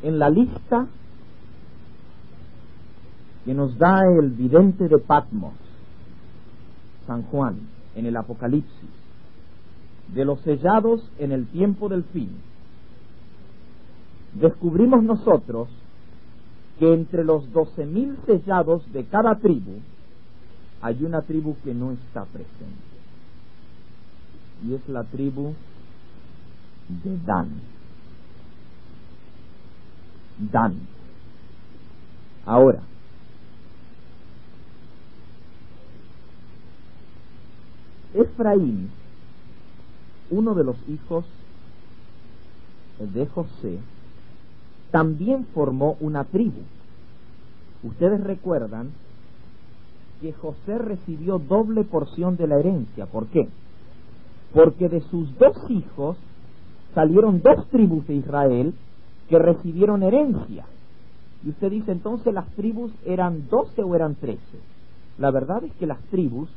en la lista que nos da el vidente de Patmos, San Juan, en el Apocalipsis, de los sellados en el tiempo del fin, descubrimos nosotros que entre los 12,000 sellados de cada tribu hay una tribu que no está presente, y es la tribu de Dan. Dan. Ahora, Efraín, uno de los hijos de José, también formó una tribu. Ustedes recuerdan que José recibió doble porción de la herencia. ¿Por qué? Porque de sus 2 hijos salieron 2 tribus de Israel que recibieron herencia. Y usted dice, entonces, ¿las tribus eran 12 o eran 13? La verdad es que las tribus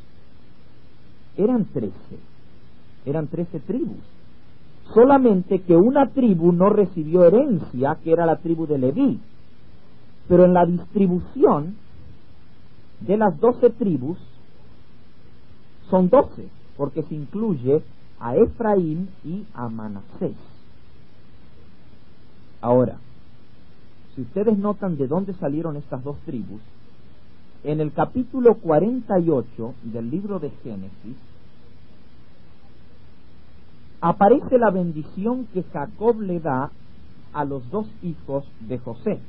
eran 13. Eran 13 tribus. Solamente que una tribu no recibió herencia, que era la tribu de Leví. Pero en la distribución de las 12 tribus son 12, porque se incluye a Efraín y a Manasés. Ahora, si ustedes notan de dónde salieron estas 2 tribus, en el capítulo 48 del libro de Génesis aparece la bendición que Jacob le da a los 2 hijos de José.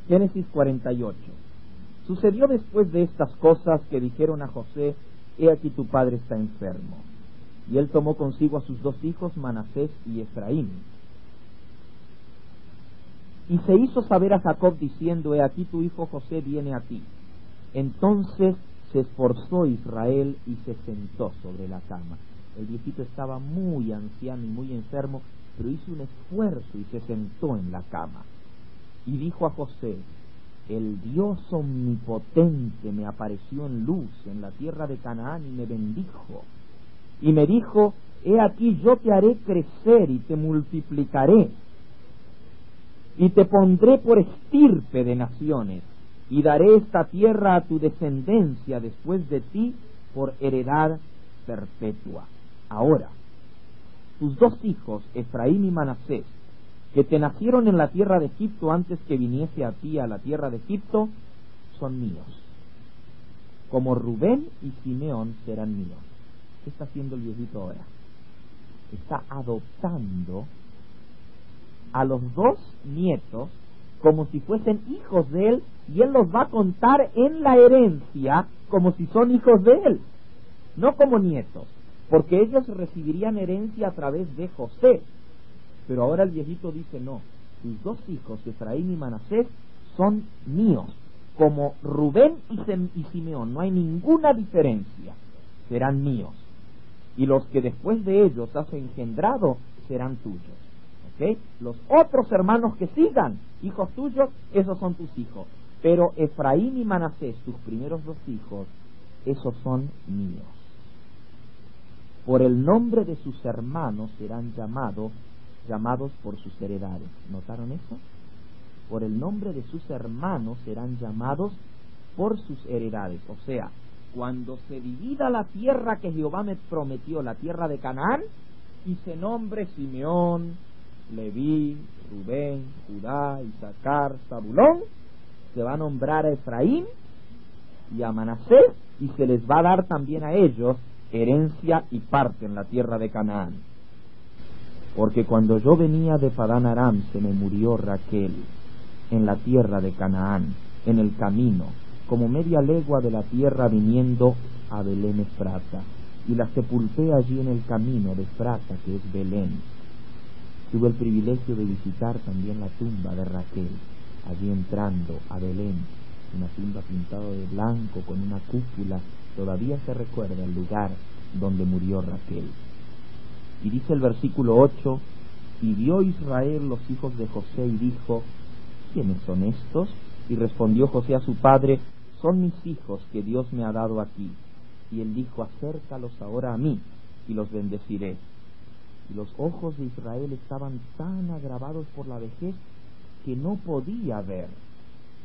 Génesis 48. Sucedió después de estas cosas que dijeron a José: he aquí tu padre está enfermo. Y él tomó consigo a sus 2 hijos, Manasés y Efraín. Y se hizo saber a Jacob diciendo: he aquí tu hijo José viene a ti. Entonces se esforzó Israel y se sentó sobre la cama. El viejito estaba muy anciano y muy enfermo, pero hizo un esfuerzo y se sentó en la cama. Y dijo a José: el Dios omnipotente me apareció en luz en la tierra de Canaán y me bendijo. Y me dijo: he aquí yo te haré crecer y te multiplicaré, y te pondré por estirpe de naciones, y daré esta tierra a tu descendencia después de ti por heredad perpetua. Ahora, tus 2 hijos, Efraín y Manasés, que te nacieron en la tierra de Egipto antes que viniese a ti a la tierra de Egipto, son míos. Como Rubén y Simeón serán míos. ¿Qué está haciendo el viejito ahora? Está adoptando a los 2 nietos como si fuesen hijos de él, y él los va a contar en la herencia como si son hijos de él, no como nietos, porque ellos recibirían herencia a través de José. Pero ahora el viejito dice: no, tus 2 hijos, Efraín y Manasés, son míos, como Rubén y Simeón, no hay ninguna diferencia, serán míos, y los que después de ellos has engendrado serán tuyos. ¿Okay? Los otros hermanos que sigan, hijos tuyos, esos son tus hijos, pero Efraín y Manasés, tus primeros 2 hijos, esos son míos. Por el nombre de sus hermanos serán llamados por sus heredades. ¿Notaron eso? Por el nombre de sus hermanos serán llamados por sus heredades. O sea, cuando se divida la tierra que Jehová me prometió, la tierra de Canaán, y se nombre Simeón, Leví, Rubén, Judá, Isaacar, Zabulón, se va a nombrar a Efraín y a Manasés, y se les va a dar también a ellos herencia y parte en la tierra de Canaán. Porque cuando yo venía de Padán Aram se me murió Raquel en la tierra de Canaán, en el camino, como media legua de la tierra viniendo a Belén Efrata, y la sepulté allí en el camino de Efrata, que es Belén. Tuve el privilegio de visitar también la tumba de Raquel, allí entrando a Belén, una tumba pintada de blanco con una cúpula. Todavía se recuerda el lugar donde murió Raquel. Y dice el versículo 8: y vio Israel los hijos de José y dijo: ¿quiénes son estos? Y respondió José a su padre: son mis hijos que Dios me ha dado aquí. Y él dijo: acércalos ahora a mí y los bendeciré. y los ojos de Israel estaban tan agravados por la vejez que no podía ver.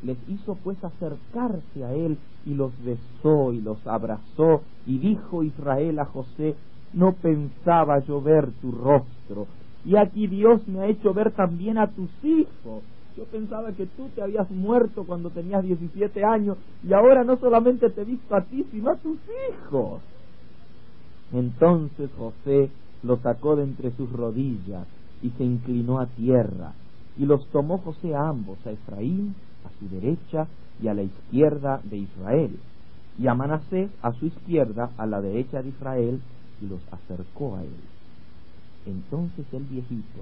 Les hizo pues acercarse a él, y los besó y los abrazó, y dijo Israel a José: no pensaba yo ver tu rostro, y aquí Dios me ha hecho ver también a tus hijos. Yo pensaba que tú te habías muerto cuando tenías 17 años, y ahora no solamente te he visto a ti, sino a tus hijos. Entonces José los sacó de entre sus rodillas, y se inclinó a tierra, y los tomó José a ambos, a Efraín a su derecha y a la izquierda de Israel, y a Manasés a su izquierda, a la derecha de Israel, y los acercó a él. Entonces el viejito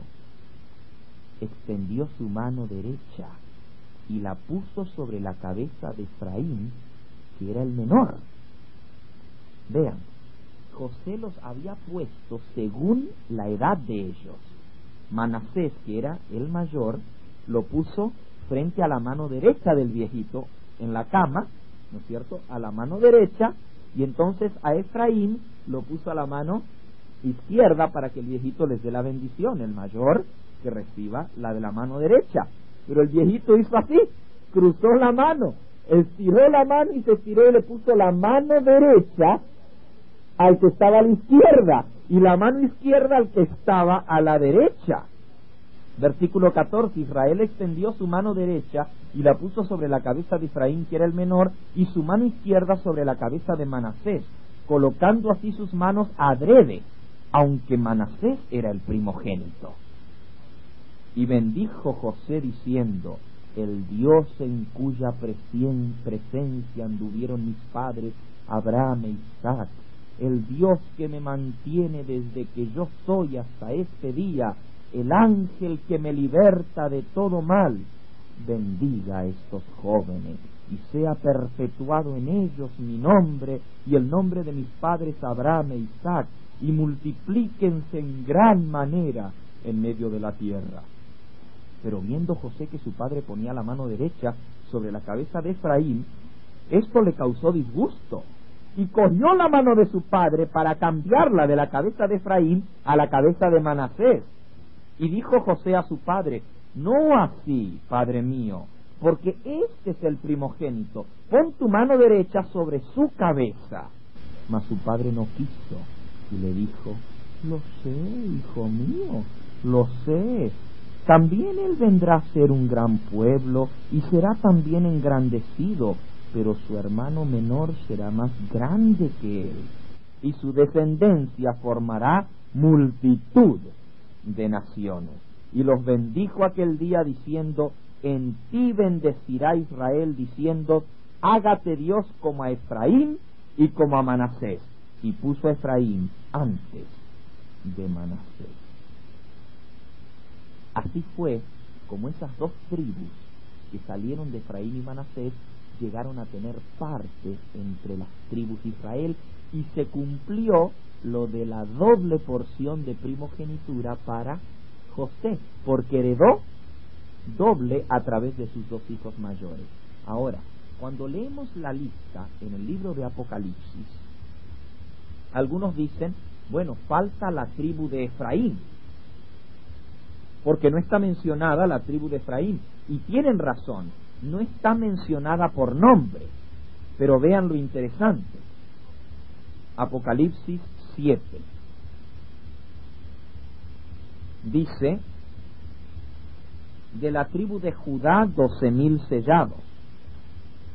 extendió su mano derecha y la puso sobre la cabeza de Efraín, que era el menor. Vean, José los había puesto según la edad de ellos. Manasés, que era el mayor, lo puso frente a la mano derecha del viejito en la cama, ¿no es cierto?, a la mano derecha, y entonces a Efraín lo puso a la mano izquierda para que el viejito les dé la bendición, el mayor que reciba la de la mano derecha. Pero el viejito hizo así, cruzó la mano, estiró la mano y se estiró y le puso la mano derecha al que estaba a la izquierda y la mano izquierda al que estaba a la derecha. Versículo 14, Israel extendió su mano derecha y la puso sobre la cabeza de Efraín, que era el menor, y su mano izquierda sobre la cabeza de Manasés, colocando así sus manos adrede, aunque Manasés era el primogénito. Y bendijo José diciendo: el Dios en cuya presencia anduvieron mis padres Abraham e Isaac, el Dios que me mantiene desde que yo soy hasta este día, el ángel que me liberta de todo mal, bendiga a estos jóvenes y sea perpetuado en ellos mi nombre y el nombre de mis padres Abraham e Isaac, y multiplíquense en gran manera en medio de la tierra. Pero viendo José que su padre ponía la mano derecha sobre la cabeza de Efraín, esto le causó disgusto, y cogió la mano de su padre para cambiarla de la cabeza de Efraín a la cabeza de Manasés. Y dijo José a su padre: no así, padre mío, porque este es el primogénito, pon tu mano derecha sobre su cabeza. Mas su padre no quiso, y le dijo: lo sé, hijo mío, lo sé. También él vendrá a ser un gran pueblo, y será también engrandecido, pero su hermano menor será más grande que él, y su descendencia formará multitud de naciones. Y los bendijo aquel día diciendo: en ti bendecirá Israel, diciendo: hágate Dios como a Efraín y como a Manasés. Y puso a Efraín antes de Manasés. Así fue como esas dos tribus que salieron de Efraín y Manasés llegaron a tener parte entre las tribus de Israel, y se cumplió lo de la doble porción de primogenitura para José, porque heredó doble a través de sus dos hijos mayores. Ahora, cuando leemos la lista en el libro de Apocalipsis, algunos dicen: bueno, falta la tribu de Efraín, porque no está mencionada la tribu de Efraín, y tienen razón, no está mencionada por nombre. Pero vean lo interesante. Apocalipsis 7 dice: de la tribu de Judá 12,000 sellados,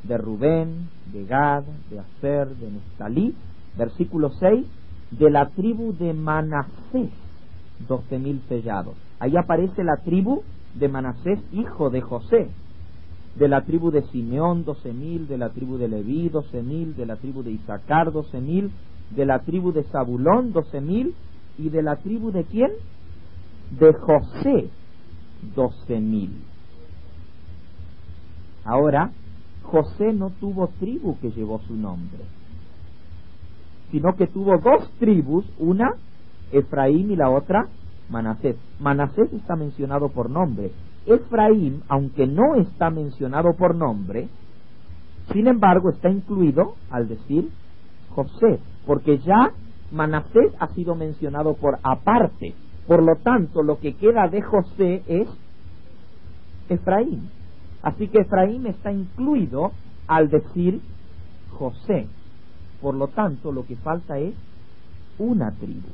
de Rubén, de Gad, de Aser, de Neftalí. Versículo 6, de la tribu de Manasés 12,000 sellados. Ahí aparece la tribu de Manasés, hijo de José. De la tribu de Simeón 12,000, de la tribu de Leví 12,000, de la tribu de Isaacar 12,000, de la tribu de Zabulón 12,000, y de la tribu de ¿quién? De José 12,000. Ahora, José no tuvo tribu que llevó su nombre, sino que tuvo dos tribus, una Efraín y la otra Manasés. Manasés está mencionado por nombre. Efraín, aunque no está mencionado por nombre, sin embargo está incluido al decir José, porque ya Manasés ha sido mencionado por aparte, Por lo tanto, lo que queda de José es Efraín. Así que Efraín está incluido al decir José. Por lo tanto, lo que falta es una tribu.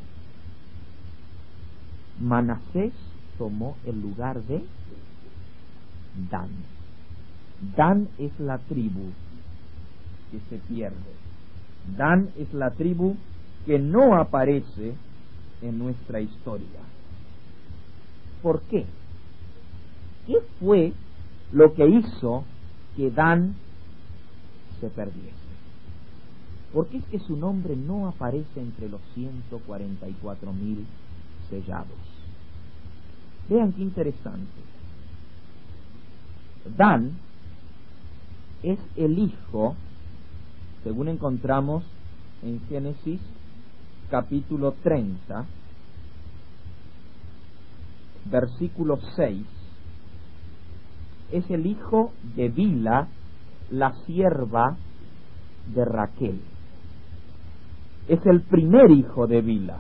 Manasés tomó el lugar de Dan. Dan es la tribu que se pierde. Dan es la tribu que no aparece en nuestra historia. ¿Por qué? ¿Qué fue lo que hizo que Dan se perdiese? ¿Por qué es que su nombre no aparece entre los 144,000 sellados? Vean qué interesante. Dan es el hijo, según encontramos en Génesis capítulo 30, versículo 6, es el hijo de Bila, la sierva de Raquel. Es el primer hijo de Bila.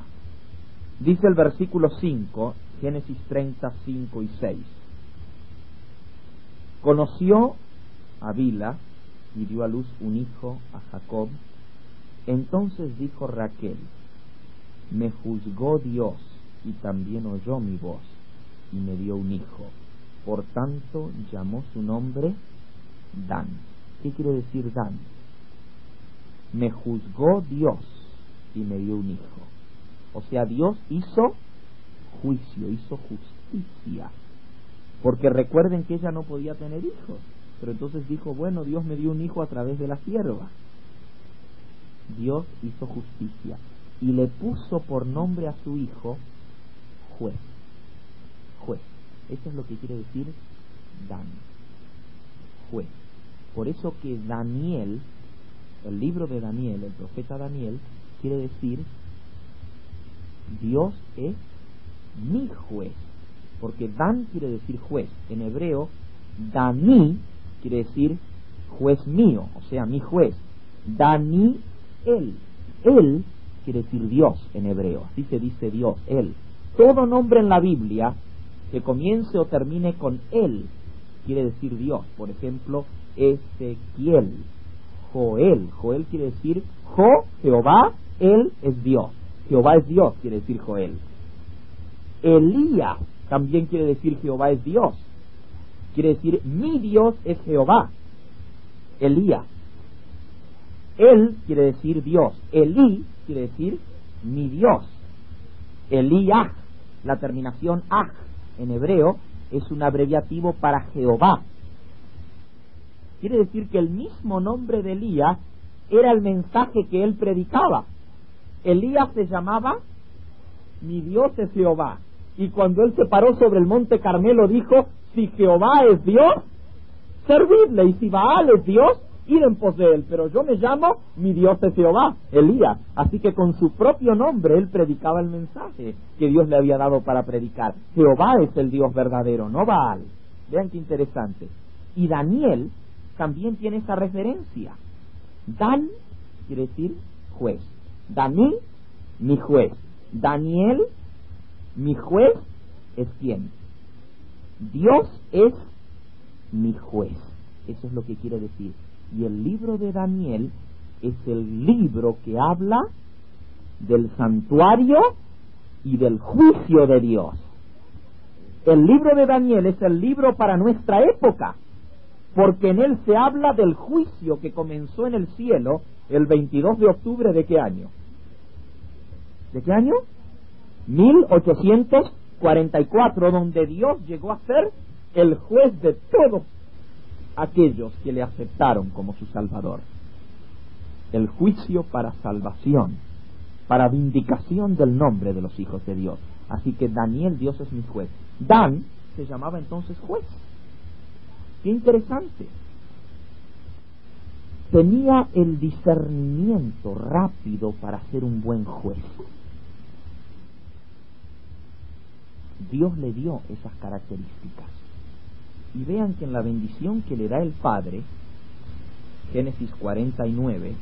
Dice el versículo 5, Génesis 30, 5 y 6. Conoció a Bila y dio a luz un hijo a Jacob. Entonces dijo Raquel: me juzgó Dios y también oyó mi voz y me dio un hijo. Por tanto llamó su nombre Dan. ¿Qué quiere decir Dan? Me juzgó Dios y me dio un hijo. O sea, Dios hizo juicio, hizo justicia. Porque recuerden que ella no podía tener hijos. Pero entonces dijo, bueno, Dios me dio un hijo a través de la sierva. Dios hizo justicia y le puso por nombre a su hijo Juez. Juez. Eso es lo que quiere decir Dan. Juez. Por eso que Daniel, el libro de Daniel, el profeta Daniel, quiere decir Dios es mi juez. Porque Dan quiere decir juez. En hebreo, Dani quiere decir juez mío, o sea, mi juez. Dani, él. Él quiere decir Dios en hebreo. Así se dice Dios, él. Todo nombre en la Biblia que comience o termine con él quiere decir Dios. Por ejemplo, Ezequiel, Joel. Joel quiere decir Jehová, él es Dios. Jehová es Dios, quiere decir Joel. Elías también quiere decir Jehová es Dios. Quiere decir mi Dios es Jehová. Elías. Él quiere decir Dios. Elí quiere decir mi Dios. Elías, la terminación aj en hebreo es un abreviativo para Jehová. Quiere decir que el mismo nombre de Elías era el mensaje que él predicaba. Elías se llamaba mi Dios es Jehová. Y cuando él se paró sobre el monte Carmelo dijo, si Jehová es Dios, servidle, y si Baal es Dios, id en pos de él. Pero yo me llamo mi Dios es Jehová, Elías. Así que con su propio nombre él predicaba el mensaje que Dios le había dado para predicar. Jehová es el Dios verdadero, no Baal. Vean qué interesante. Y Daniel también tiene esa referencia. Dan quiere decir juez. Dani, mi juez. Daniel, mi juez, es quién? Dios es mi juez. Eso es lo que quiere decir. Y el libro de Daniel es el libro que habla del santuario y del juicio de Dios. El libro de Daniel es el libro para nuestra época, porque en él se habla del juicio que comenzó en el cielo el 22 de octubre ¿de qué año? ¿De qué año? 1844, donde Dios llegó a ser el juez de todos aquellos que le aceptaron como su Salvador. El juicio para salvación, para vindicación del nombre de los hijos de Dios. Así que Daniel, Dios es mi juez. Dan se llamaba entonces juez. Qué interesante. Tenía el discernimiento rápido para ser un buen juez. Dios le dio esas características. Y vean que en la bendición que le da el Padre, Génesis 49,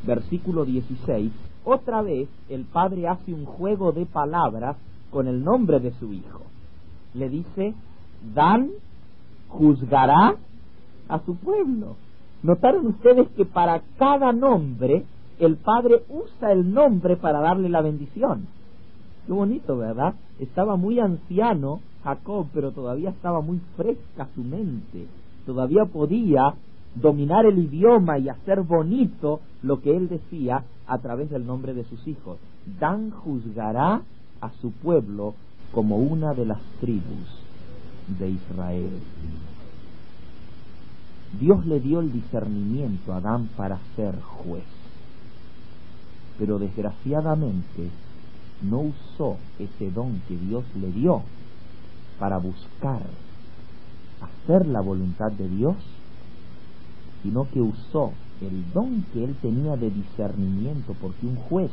versículo 16, otra vez el Padre hace un juego de palabras con el nombre de su hijo. Le dice, Dan juzgará a su pueblo. ¿Notaron ustedes que para cada nombre el padre usa el nombre para darle la bendición? Qué bonito, ¿verdad? Estaba muy anciano Jacob, pero todavía estaba muy fresca su mente. Todavía podía dominar el idioma y hacer bonito lo que él decía a través del nombre de sus hijos. Dan juzgará a su pueblo como una de las tribus de Israel. Dios le dio el discernimiento a Adán para ser juez, pero desgraciadamente no usó ese don que Dios le dio para buscar hacer la voluntad de Dios, sino que usó el don que él tenía de discernimiento, porque un juez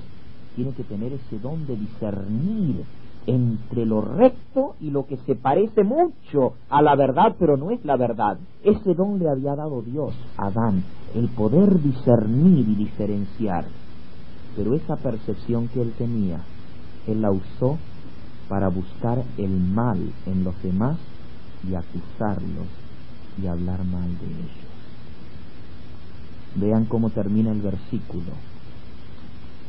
tiene que tener ese don de discernir entre lo recto y lo que se parece mucho a la verdad, pero no es la verdad. Ese don le había dado Dios a Adán, el poder discernir y diferenciar. Pero esa percepción que él tenía, él la usó para buscar el mal en los demás y acusarlos y hablar mal de ellos. Vean cómo termina el versículo.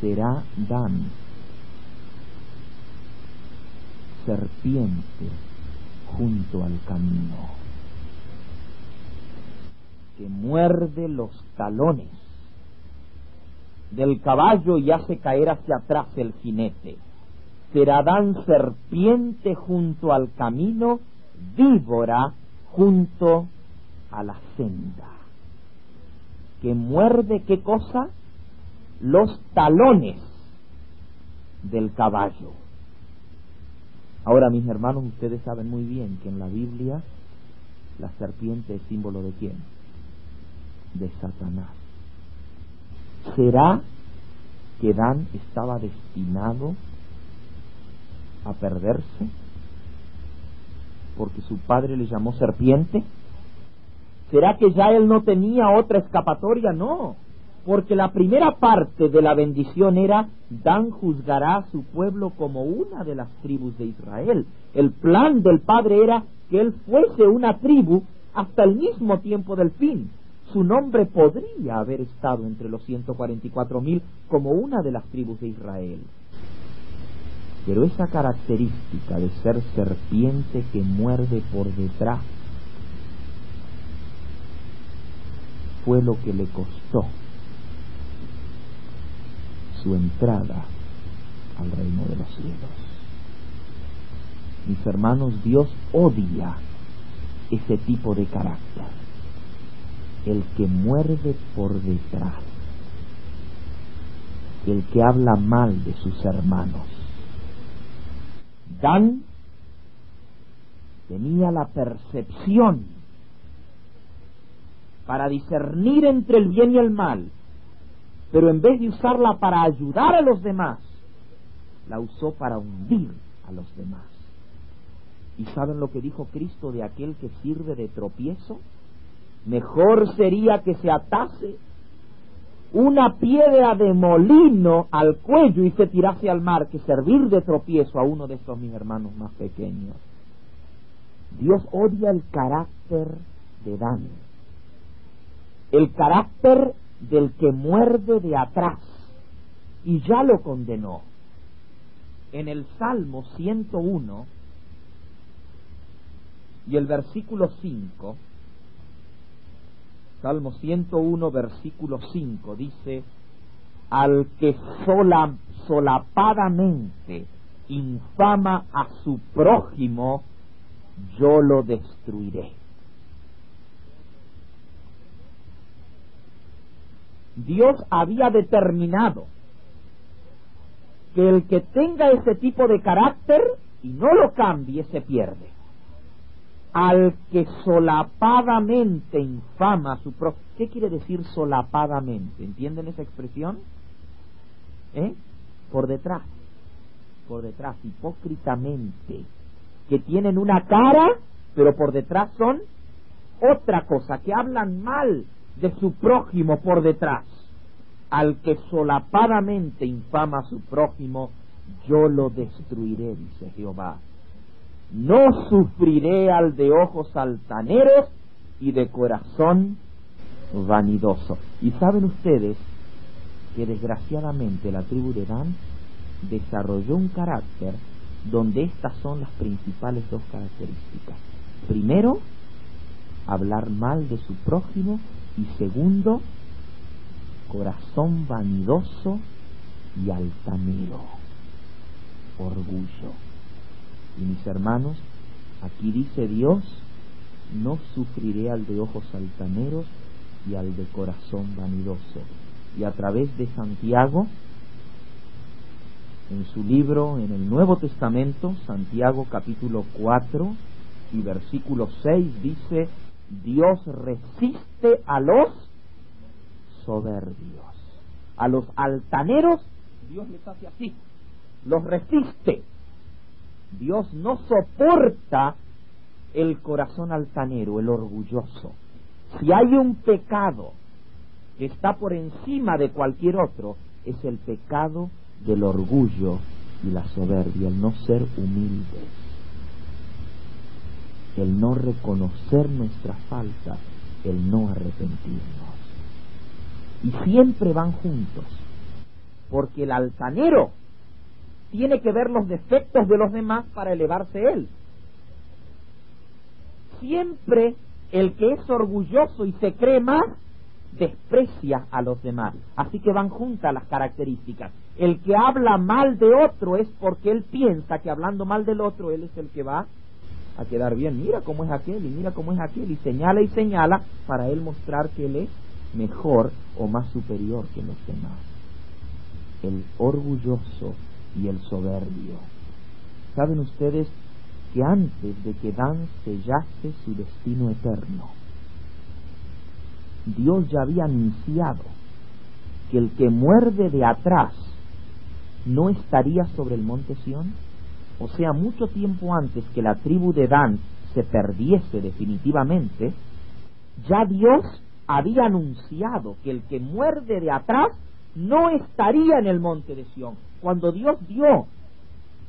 Será Dan serpiente junto al camino, que muerde los talones del caballo y hace caer hacia atrás el jinete. Será Dan serpiente junto al camino, víbora junto a la senda. Que muerde, ¿qué cosa? Los talones del caballo. Ahora, mis hermanos, ustedes saben muy bien que en la Biblia la serpiente es símbolo de ¿quién? De Satanás. ¿Será que Dan estaba destinado a perderse porque su padre le llamó serpiente? ¿Será que ya él no tenía otra escapatoria? No, porque la primera parte de la bendición era: Dan juzgará a su pueblo como una de las tribus de Israel. El plan del padre era que él fuese una tribu hasta el mismo tiempo del fin. Su nombre podría haber estado entre los 144,000 como una de las tribus de Israel. Pero esa característica de ser serpiente que muerde por detrás fue lo que le costó su entrada al reino de los cielos. Mis hermanos, Dios odia ese tipo de carácter, el que muerde por detrás, el que habla mal de sus hermanos. Dan tenía la percepción para discernir entre el bien y el mal, pero en vez de usarla para ayudar a los demás, la usó para hundir a los demás. ¿Y saben lo que dijo Cristo de aquel que sirve de tropiezo? Mejor sería que se atase una piedra de molino al cuello y se tirase al mar que servir de tropiezo a uno de estos mis hermanos más pequeños. Dios odia el carácter de Dan, el carácter del que muerde de atrás, y ya lo condenó. En el Salmo 101 y el versículo 5, Salmo 101 versículo 5 dice: al que solapadamente infama a su prójimo, yo lo destruiré. Dios había determinado que el que tenga ese tipo de carácter y no lo cambie, se pierde. Al que solapadamente infama a su prójimo. ¿Qué quiere decir solapadamente? ¿Entienden esa expresión? Por detrás, hipócritamente, que tienen una cara, pero por detrás son otra cosa, que hablan mal de su prójimo por detrás. Al que solapadamente infama a su prójimo, yo lo destruiré, dice Jehová. No sufriré al de ojos altaneros y de corazón vanidoso. Y saben ustedes que desgraciadamente la tribu de Dan desarrolló un carácter donde estas son las principales dos características. Primero, hablar mal de su prójimo, y segundo, corazón vanidoso y altanero, orgullo. Y mis hermanos, aquí dice Dios, no sufriré al de ojos altaneros y al de corazón vanidoso. Y a través de Santiago, en su libro, en el Nuevo Testamento, Santiago capítulo 4 y versículo 6, dice: Dios resiste a los soberbios, a los altaneros Dios les hace así, los resiste. Dios no soporta el corazón altanero, el orgulloso. Si hay un pecado que está por encima de cualquier otro, es el pecado del orgullo y la soberbia, el no ser humildes, el no reconocer nuestra falta, el no arrepentirnos. Y siempre van juntos, porque el altanero tiene que ver los defectos de los demás para elevarse él. Siempre el que es orgulloso y se cree más, desprecia a los demás. Así que van juntas las características. El que habla mal de otro es porque él piensa que hablando mal del otro, él es el que va a quedar bien. Mira cómo es aquel, y mira cómo es aquel, y señala para él mostrar que él es mejor o más superior que los demás. El orgulloso y el soberbio. ¿Saben ustedes que antes de que Dan sellase su destino eterno, Dios ya había anunciado que el que muerde de atrás no estaría sobre el monte Sión? O sea, mucho tiempo antes que la tribu de Dan se perdiese definitivamente, ya Dios había anunciado que el que muerde de atrás no estaría en el monte de Sión. Cuando Dios dio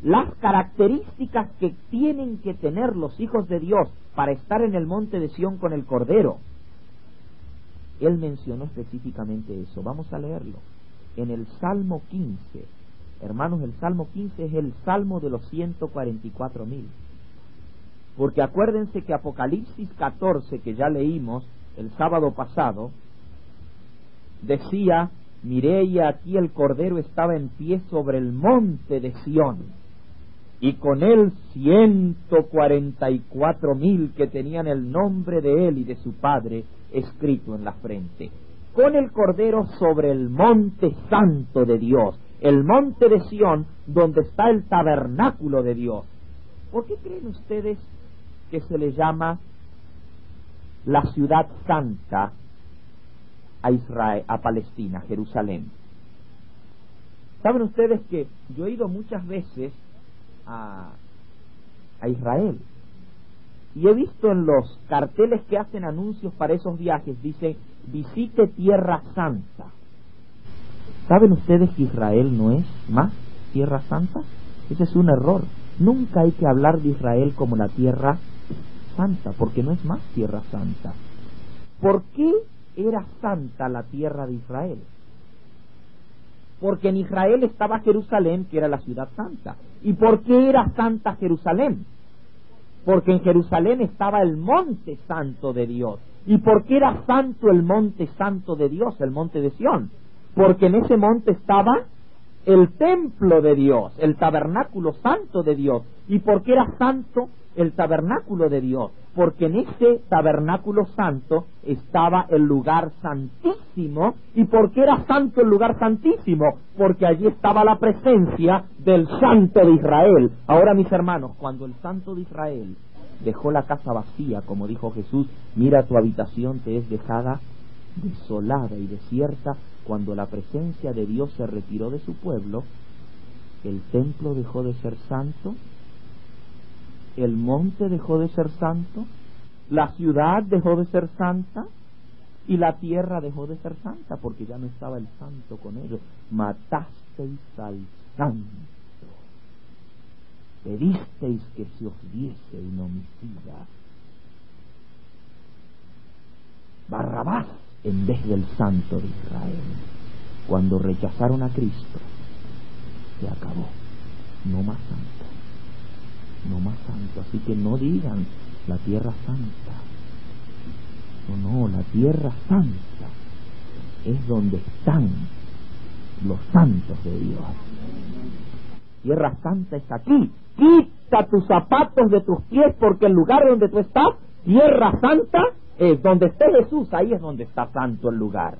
las características que tienen que tener los hijos de Dios para estar en el monte de Sión con el Cordero, Él mencionó específicamente eso. Vamos a leerlo. En el Salmo 15, hermanos, el Salmo 15 es el Salmo de los 144,000. Porque acuérdense que Apocalipsis 14, que ya leímos el sábado pasado, decía: miré y aquí el Cordero estaba en pie sobre el monte de Sión, y con él 144,000 que tenían el nombre de él y de su Padre escrito en la frente. Con el Cordero sobre el monte santo de Dios, el monte de Sión, donde está el tabernáculo de Dios. ¿Por qué creen ustedes que se le llama la ciudad santa a Israel, a Palestina, Jerusalén? ¿Saben ustedes que yo he ido muchas veces a Israel y he visto en los carteles que hacen anuncios para esos viajes, dice: visite Tierra Santa? ¿Saben ustedes que Israel no es más Tierra Santa? Ese es un error. Nunca hay que hablar de Israel como la Tierra Santa, porque no es más Tierra Santa. ¿Por qué era santa la tierra de Israel? Porque en Israel estaba Jerusalén, que era la ciudad santa. ¿Y por qué era santa Jerusalén? Porque en Jerusalén estaba el monte santo de Dios. ¿Y por qué era santo el monte santo de Dios, el monte de Sión? Porque en ese monte estaba el templo de Dios, el tabernáculo santo de Dios. ¿Y por qué era santo el tabernáculo de Dios? Porque en ese tabernáculo santo estaba el lugar santísimo. ¿Y por qué era santo el lugar santísimo? Porque allí estaba la presencia del Santo de Israel. Ahora, mis hermanos, cuando el Santo de Israel dejó la casa vacía, como dijo Jesús: mira, tu habitación te es dejada desolada y desierta. Cuando la presencia de Dios se retiró de su pueblo, el templo dejó de ser santo, el monte dejó de ser santo, la ciudad dejó de ser santa y la tierra dejó de ser santa, porque ya no estaba el santo con ellos. Matasteis al santo. pedisteis que se os diese un homicida. Barrabás en vez del Santo de Israel. Cuando rechazaron a Cristo, se acabó. No más santo. No más santo. Así que no digan la tierra santa. No, la tierra santa es donde están los santos de Dios. Tierra santa está aquí. Quita tus zapatos de tus pies, porque el lugar donde tú estás, tierra santa, es donde esté Jesús. Ahí es donde está santo el lugar.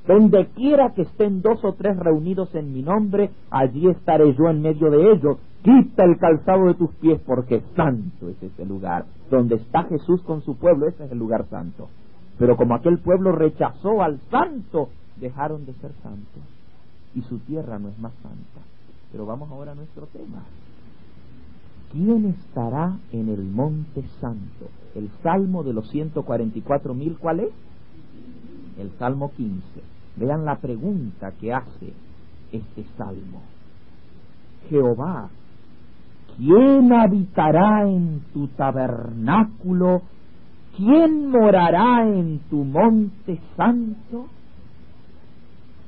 Donde quiera que estén 2 o 3 reunidos en mi nombre, allí estaré yo en medio de ellos. Quita el calzado de tus pies, porque santo es ese lugar. Donde está Jesús con su pueblo, ese es el lugar santo. Pero como aquel pueblo rechazó al santo, dejaron de ser santos, y su tierra no es más santa. Pero vamos ahora a nuestro tema. ¿Quién estará en el monte santo? El Salmo de los 144,000, ¿cuál es? El Salmo 15. Vean la pregunta que hace este Salmo. Jehová, ¿quién habitará en tu tabernáculo? ¿Quién morará en tu monte santo?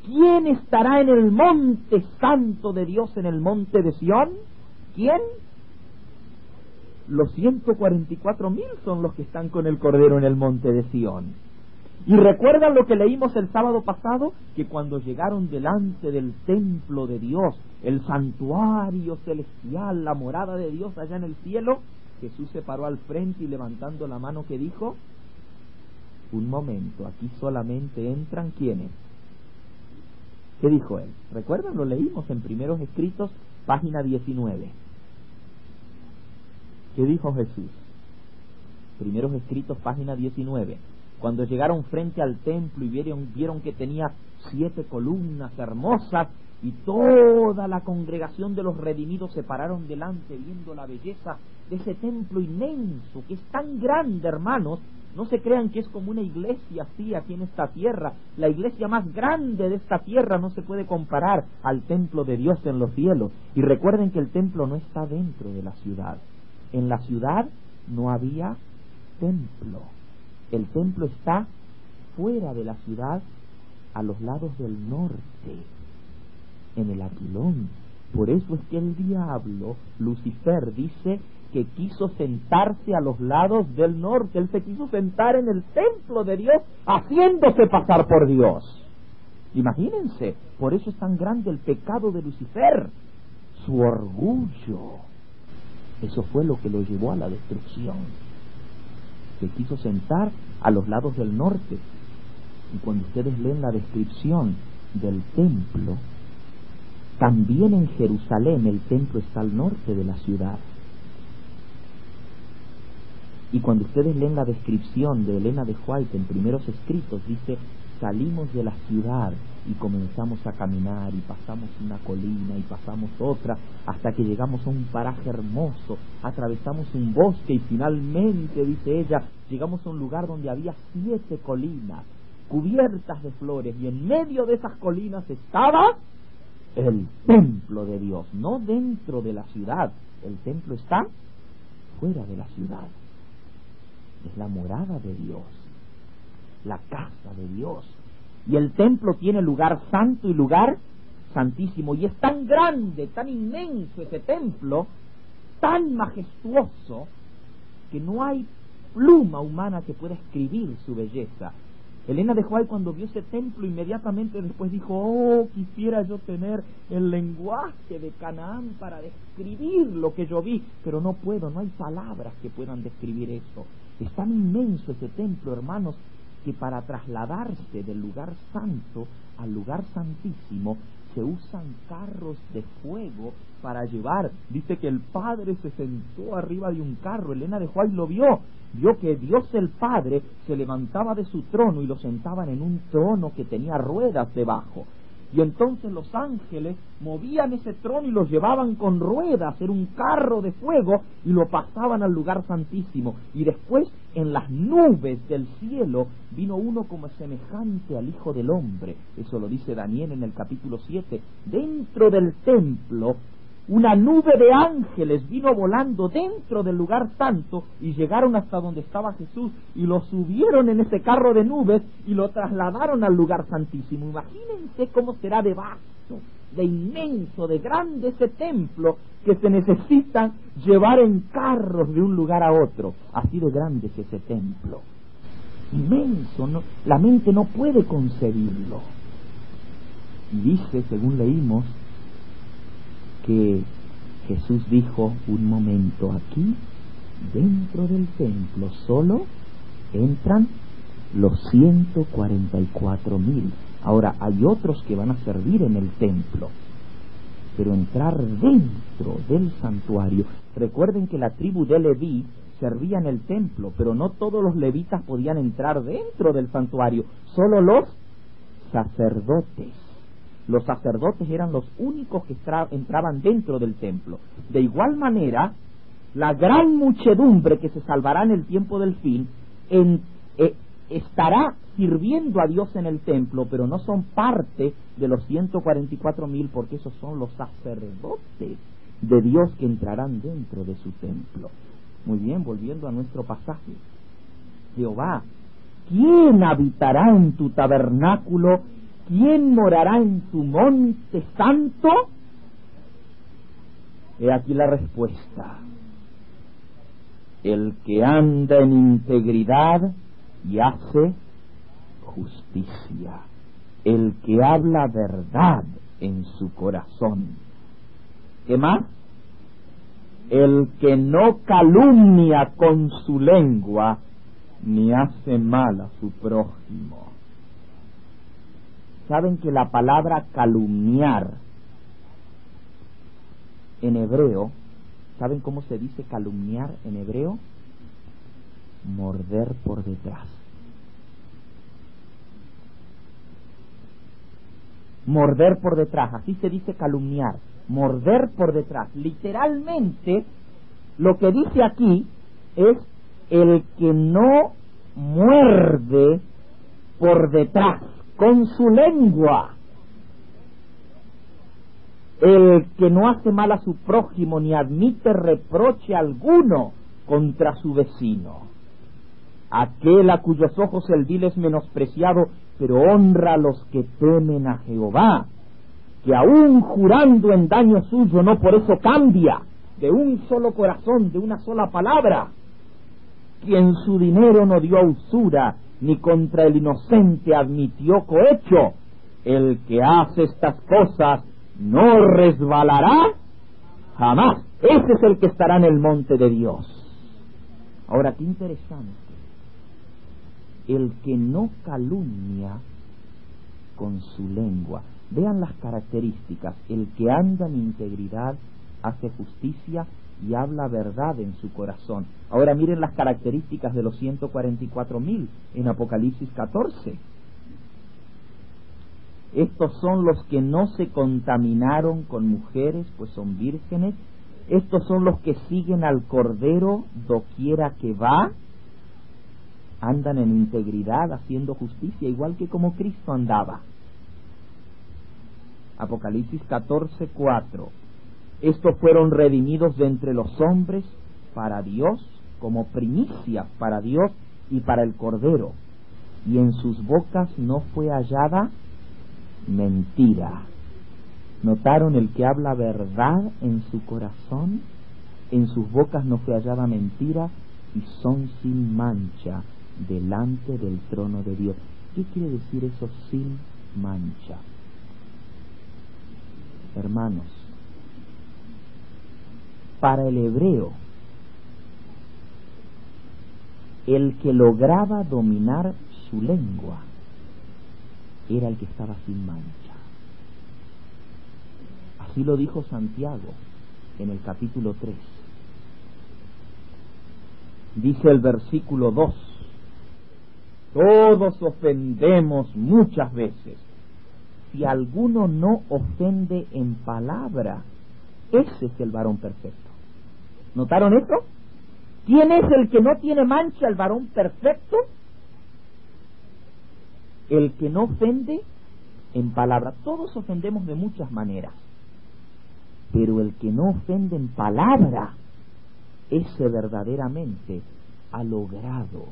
¿Quién estará en el monte santo de Dios, en el monte de Sión? ¿Quién? Los 144,000 son los que están con el Cordero en el monte de Sión. ¿Y recuerdan lo que leímos el sábado pasado? Que cuando llegaron delante del templo de Dios, el santuario celestial, la morada de Dios allá en el cielo, Jesús se paró al frente y levantando la mano, ¿qué dijo? Un momento, aquí solamente entran ¿quiénes? ¿Qué dijo él? ¿Recuerdan? Lo leímos en Primeros Escritos, página 19. ¿Qué dijo Jesús? Primeros Escritos, página 19. Cuando llegaron frente al templo y vieron que tenía 7 columnas hermosas, y toda la congregación de los redimidos se pararon delante viendo la belleza de ese templo inmenso, que es tan grande, hermanos. No se crean que es como una iglesia así aquí en esta tierra. La iglesia más grande de esta tierra no se puede comparar al templo de Dios en los cielos. Y recuerden que el templo no está dentro de la ciudad. En la ciudad no había templo. El templo está fuera de la ciudad, a los lados del norte, en el Aquilón. Por eso es que el diablo, Lucifer, dice que quiso sentarse a los lados del norte. Él se quiso sentar en el templo de Dios, haciéndose pasar por Dios. Imagínense, por eso es tan grande el pecado de Lucifer, su orgullo. Eso fue lo que lo llevó a la destrucción. Se quiso sentar a los lados del norte. Y cuando ustedes leen la descripción del templo, también en Jerusalén el templo está al norte de la ciudad. Y cuando ustedes leen la descripción de Elena de White en Primeros Escritos, dice: salimos de la ciudad y comenzamos a caminar, y pasamos una colina y pasamos otra, hasta que llegamos a un paraje hermoso, atravesamos un bosque y finalmente, dice ella, llegamos a un lugar donde había 7 colinas cubiertas de flores, y en medio de esas colinas estaba el templo de Dios, no dentro de la ciudad. El templo está fuera de la ciudad. Es la morada de Dios, la casa de Dios. Y el templo tiene lugar santo y lugar santísimo. Y es tan grande, tan inmenso ese templo, tan majestuoso, que no hay pluma humana que pueda escribir su belleza. Elena de White, cuando vio ese templo, inmediatamente después dijo: oh, quisiera yo tener el lenguaje de Canaán para describir lo que yo vi, pero no puedo, no hay palabras que puedan describir eso. Es tan inmenso ese templo, hermanos, que para trasladarse del lugar santo al lugar santísimo se usan carros de fuego para llevar. Dice que el Padre se sentó arriba de un carro. Elena de White lo vio que Dios el Padre se levantaba de su trono y lo sentaban en un trono que tenía ruedas debajo. Y entonces los ángeles movían ese trono y lo llevaban con ruedas, era un carro de fuego, y lo pasaban al lugar santísimo. Y después, en las nubes del cielo, vino uno como semejante al Hijo del Hombre. Eso lo dice Daniel en el capítulo 7. Dentro del templo una nube de ángeles vino volando dentro del lugar santo y llegaron hasta donde estaba Jesús y lo subieron en ese carro de nubes y lo trasladaron al lugar santísimo. Imagínense cómo será de vasto, de inmenso, de grande ese templo que se necesita llevar en carros de un lugar a otro. Así de grande es ese templo. Inmenso, ¿no? La mente no puede concebirlo. Y dice, según leímos, que Jesús dijo: un momento, aquí dentro del templo solo entran los 144,000. Ahora hay otros que van a servir en el templo, pero entrar dentro del santuario. Recuerden que la tribu de Leví servía en el templo, pero no todos los levitas podían entrar dentro del santuario, solo los sacerdotes. Los sacerdotes eran los únicos que entraban dentro del templo. De igual manera, la gran muchedumbre que se salvará en el tiempo del fin estará sirviendo a Dios en el templo, pero no son parte de los 144,000, porque esos son los sacerdotes de Dios que entrarán dentro de su templo. Muy bien, volviendo a nuestro pasaje. Jehová, ¿quién habitará en tu tabernáculo? ¿Quién morará en tu monte santo? He aquí la respuesta: el que anda en integridad y hace justicia, el que habla verdad en su corazón. ¿Qué más? El que no calumnia con su lengua, ni hace mal a su prójimo. ¿Saben que la palabra calumniar en hebreo, ¿saben cómo se dice calumniar en hebreo? Morder por detrás. Morder por detrás, así se dice calumniar, morder por detrás. Literalmente, lo que dice aquí es el que no muerde por detrás con su lengua, el que no hace mal a su prójimo ni admite reproche alguno contra su vecino, aquel a cuyos ojos el vil es menospreciado, pero honra a los que temen a Jehová, que aún jurando en daño suyo no por eso cambia, de un solo corazón, de una sola palabra, quien su dinero no dio a usura, ni contra el inocente admitió cohecho. El que hace estas cosas no resbalará jamás. Ese es el que estará en el monte de Dios. Ahora, qué interesante. El que no calumnia con su lengua. Vean las características: el que anda en integridad, hace justicia y habla verdad en su corazón. Ahora miren las características de los 144,000 en Apocalipsis 14. Estos son los que no se contaminaron con mujeres, pues son vírgenes. Estos son los que siguen al Cordero doquiera que va. Andan en integridad, haciendo justicia, igual que como Cristo andaba. Apocalipsis 14:4. Estos fueron redimidos de entre los hombres para Dios, como primicia para Dios y para el Cordero. Y en sus bocas no fue hallada mentira. ¿Notaron? El que habla verdad en su corazón, en sus bocas no fue hallada mentira, y son sin mancha delante del trono de Dios. ¿Qué quiere decir eso, sin mancha? Hermanos, para el hebreo, el que lograba dominar su lengua era el que estaba sin mancha. Así lo dijo Santiago en el capítulo 3. Dice el versículo 2: todos ofendemos muchas veces. Si alguno no ofende en palabra, ese es el varón perfecto. ¿Notaron esto? ¿Quién es el que no tiene mancha, el varón perfecto? El que no ofende en palabra. Todos ofendemos de muchas maneras. Pero el que no ofende en palabra, ese verdaderamente ha logrado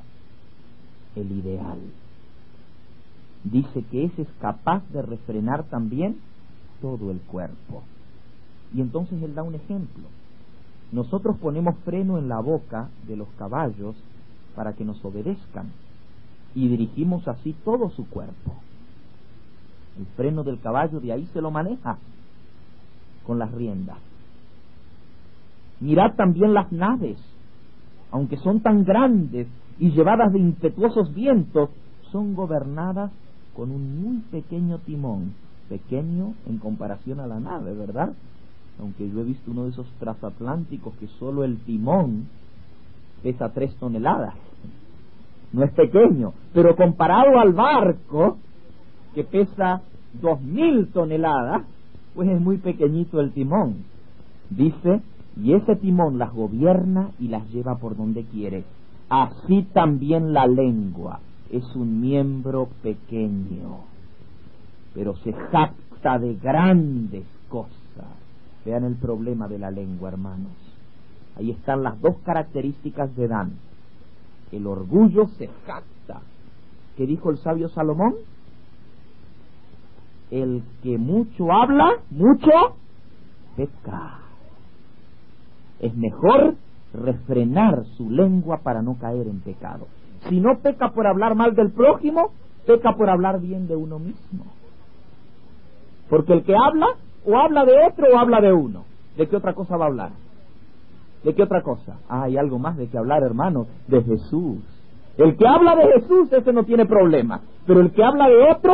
el ideal. Dice que ese es capaz de refrenar también todo el cuerpo. Y entonces él da un ejemplo. Nosotros ponemos freno en la boca de los caballos para que nos obedezcan y dirigimos así todo su cuerpo. El freno del caballo de ahí se lo maneja con las riendas. Mirad también las naves, aunque son tan grandes y llevadas de impetuosos vientos, son gobernadas con un muy pequeño timón, pequeño en comparación a la nave, ¿verdad? Aunque yo he visto uno de esos transatlánticos que solo el timón pesa 3 toneladas. No es pequeño, pero comparado al barco, que pesa 2000 toneladas, pues es muy pequeñito el timón. Dice, y ese timón las gobierna y las lleva por donde quiere. Así también la lengua es un miembro pequeño, pero se jacta de grandes cosas. Vean el problema de la lengua, hermanos. Ahí están las dos características de Dan. El orgullo se jacta. ¿Qué dijo el sabio Salomón? El que mucho habla, mucho peca. Es mejor refrenar su lengua para no caer en pecado. Si no peca por hablar mal del prójimo, peca por hablar bien de uno mismo. Porque el que habla, o habla de otro o habla de uno. ¿De qué otra cosa va a hablar? ¿De qué otra cosa? Hay algo más de que hablar, hermano, de Jesús. El que habla de Jesús, ese no tiene problema. Pero el que habla de otro,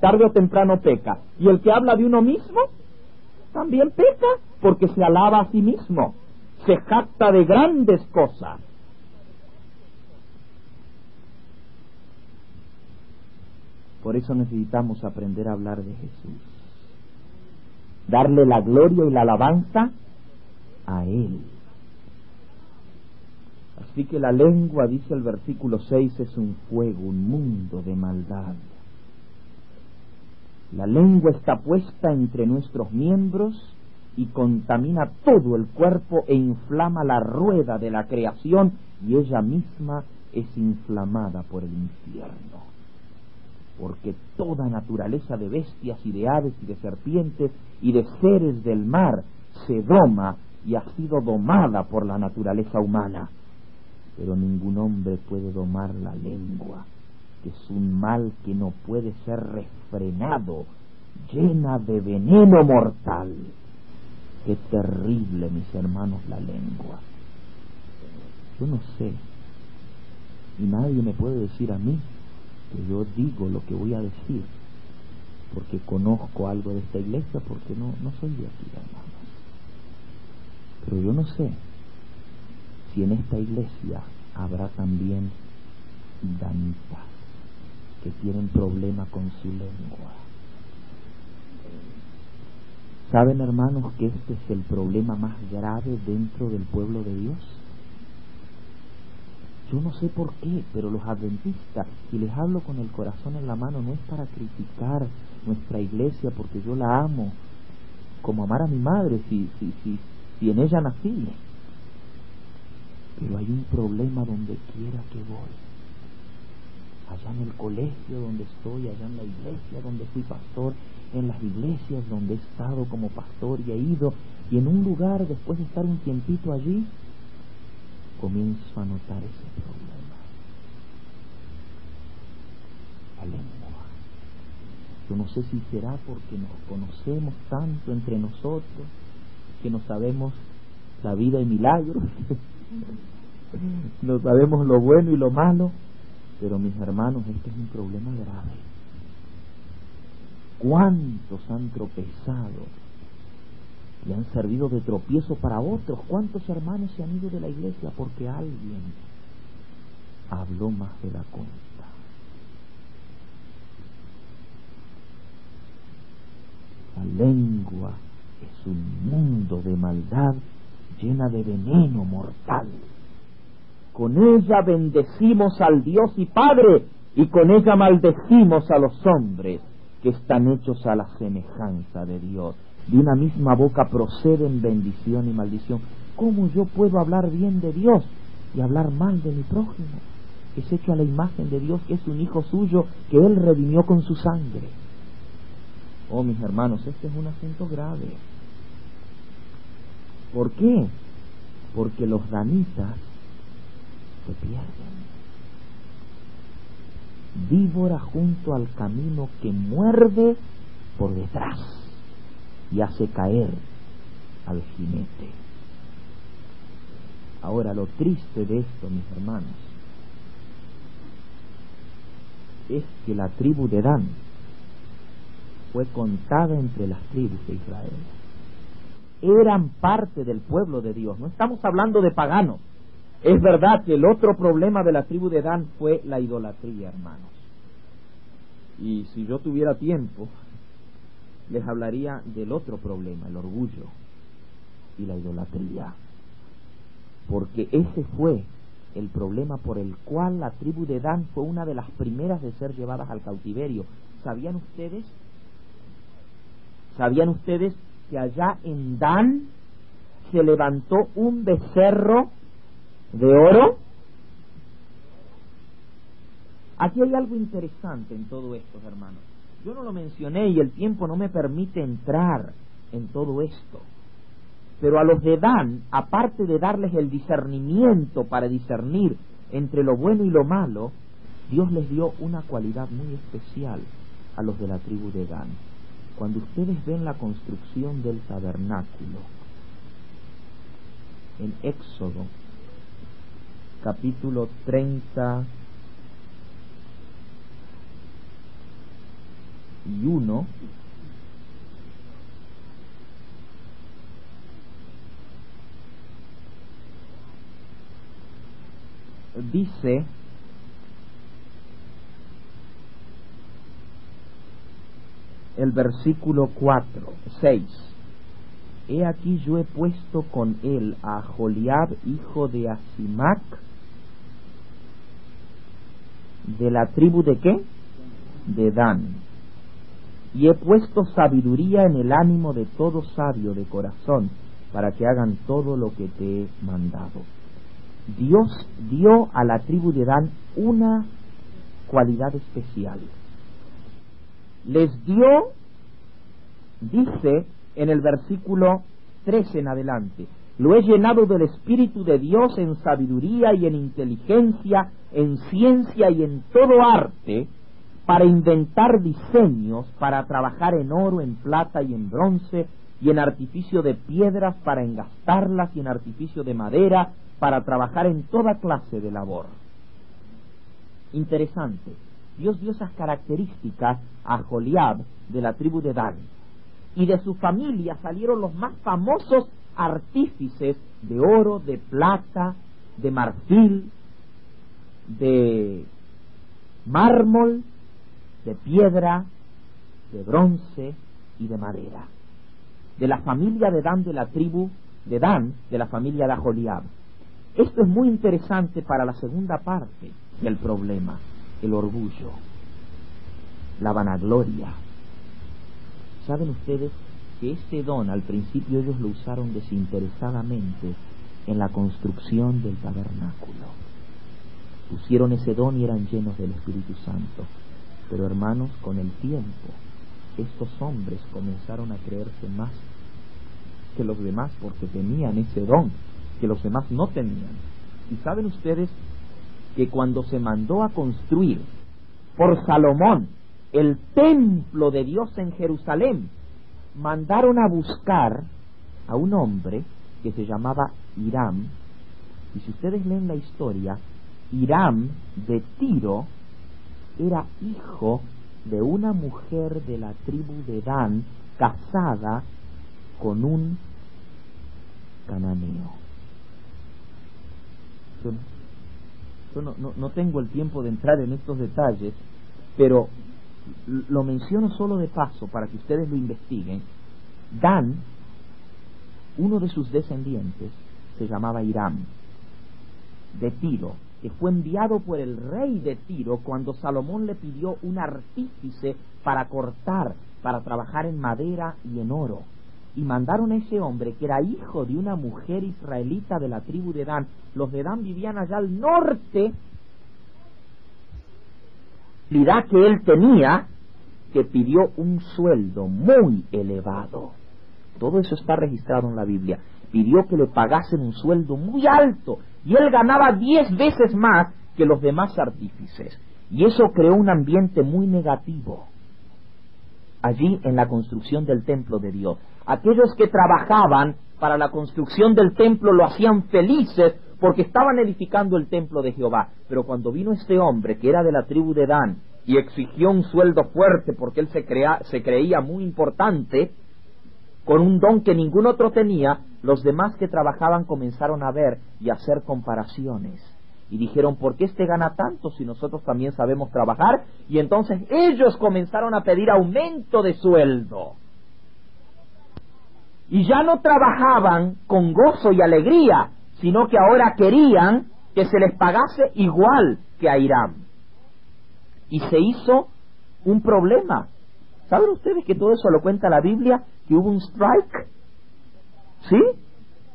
tarde o temprano peca. Y el que habla de uno mismo, también peca, porque se alaba a sí mismo. Se jacta de grandes cosas. Por eso necesitamos aprender a hablar de Jesús. Darle la gloria y la alabanza a Él. Así que la lengua, dice el versículo 6, es un fuego, un mundo de maldad. La lengua está puesta entre nuestros miembros y contamina todo el cuerpo e inflama la rueda de la creación, y ella misma es inflamada por el infierno. Porque toda naturaleza de bestias y de aves y de serpientes y de seres del mar se doma y ha sido domada por la naturaleza humana. Pero ningún hombre puede domar la lengua, que es un mal que no puede ser refrenado, llena de veneno mortal. Qué terrible, mis hermanos, la lengua. Yo no sé, y nadie me puede decir a mí que yo digo lo que voy a decir, porque conozco algo de esta iglesia, porque no soy de aquí, hermanos. Pero yo no sé si en esta iglesia habrá también danitas que tienen problema con su lengua. ¿Saben, hermanos, que este es el problema más grave dentro del pueblo de Dios? Yo no sé por qué, pero los adventistas, y les hablo con el corazón en la mano, no es para criticar nuestra iglesia, porque yo la amo como amar a mi madre, si en ella nací. Pero hay un problema donde quiera que voy. Allá en el colegio donde estoy, allá en la iglesia donde fui pastor, en las iglesias donde he estado como pastor y he ido, y en un lugar, después de estar un tiempito allí, comienzo a notar ese problema. La lengua. Yo no sé si será porque nos conocemos tanto entre nosotros, que no sabemos la vida y milagros, no sabemos lo bueno y lo malo, pero mis hermanos, este es un problema grave. ¿Cuántos han tropezado y han servido de tropiezo para otros? ¿Cuántos hermanos se han ido de la iglesia porque alguien habló más de la cuenta? La lengua es un mundo de maldad llena de veneno mortal. Con ella bendecimos al Dios y Padre, y con ella maldecimos a los hombres que están hechos a la semejanza de Dios. De una misma boca proceden bendición y maldición. ¿Cómo yo puedo hablar bien de Dios y hablar mal de mi prójimo, que es hecho a la imagen de Dios, que es un hijo suyo, que Él redimió con su sangre? Oh, mis hermanos, este es un asunto grave. ¿Por qué? Porque los danitas se pierden. Víbora junto al camino que muerde por detrás y hace caer al jinete. Ahora, lo triste de esto, mis hermanos, es que la tribu de Dan fue contada entre las tribus de Israel. Eran parte del pueblo de Dios. No estamos hablando de paganos. Es verdad que el otro problema de la tribu de Dan fue la idolatría, hermanos. Y si yo tuviera tiempo, les hablaría del otro problema, el orgullo y la idolatría. Porque ese fue el problema por el cual la tribu de Dan fue una de las primeras de ser llevadas al cautiverio. ¿Sabían ustedes que allá en Dan se levantó un becerro de oro? Aquí hay algo interesante en todo esto, hermanos. Yo no lo mencioné y el tiempo no me permite entrar en todo esto. Pero a los de Dan, aparte de darles el discernimiento para discernir entre lo bueno y lo malo, Dios les dio una cualidad muy especial a los de la tribu de Dan. Cuando ustedes ven la construcción del tabernáculo, en Éxodo, capítulo 31, dice: el versículo 6: he aquí yo he puesto con él a Joliab, hijo de Asimac, de la tribu de ¿qué? De Dan, y he puesto sabiduría en el ánimo de todo sabio de corazón, para que hagan todo lo que te he mandado. Dios dio a la tribu de Dan una cualidad especial. Les dio, dice en el versículo 13 en adelante: lo he llenado del Espíritu de Dios en sabiduría y en inteligencia, en ciencia y en todo arte, para inventar diseños, para trabajar en oro, en plata y en bronce, y en artificio de piedras para engastarlas, y en artificio de madera para trabajar en toda clase de labor. Interesante. Dios dio esas características a Joliab de la tribu de Dan, y de su familia salieron los más famosos artífices de oro, de plata, de marfil, de mármol, de piedra, de bronce y de madera. De la familia de Dan, de la tribu de Dan, de la familia de Joliab. Esto es muy interesante para la segunda parte del problema: el orgullo, la vanagloria. ¿Saben ustedes que este don al principio ellos lo usaron desinteresadamente en la construcción del tabernáculo? Pusieron ese don y eran llenos del Espíritu Santo. Pero hermanos, con el tiempo, estos hombres comenzaron a creerse más que los demás, porque tenían ese don que los demás no tenían. Y saben ustedes que cuando se mandó a construir por Salomón el templo de Dios en Jerusalén, mandaron a buscar a un hombre que se llamaba Hiram. Y si ustedes leen la historia, Hiram de Tiro era hijo de una mujer de la tribu de Dan, casada con un cananeo. Yo no tengo el tiempo de entrar en estos detalles, pero lo menciono solo de paso para que ustedes lo investiguen. Dan, uno de sus descendientes, se llamaba Hiram de Tiro, que fue enviado por el rey de Tiro cuando Salomón le pidió un artífice para cortar, para trabajar en madera y en oro. y mandaron a ese hombre, que era hijo de una mujer israelita de la tribu de Dan. Los de Dan vivían allá al norte, la que él tenía, que pidió un sueldo muy elevado. Todo eso está registrado en la Biblia. Pidió que le pagasen un sueldo muy alto, y él ganaba 10 veces más que los demás artífices. Y eso creó un ambiente muy negativo allí en la construcción del templo de Dios. Aquellos que trabajaban para la construcción del templo lo hacían felices porque estaban edificando el templo de Jehová. Pero cuando vino este hombre que era de la tribu de Dan y exigió un sueldo fuerte porque él se creía muy importante, con un don que ningún otro tenía, los demás que trabajaban comenzaron a ver y a hacer comparaciones. Y dijeron, ¿por qué este gana tanto si nosotros también sabemos trabajar? Y entonces ellos comenzaron a pedir aumento de sueldo. Y ya no trabajaban con gozo y alegría, sino que ahora querían que se les pagase igual que a Hiram. Y se hizo un problema. ¿Saben ustedes que todo eso lo cuenta la Biblia? Que hubo un strike. ¿Sí?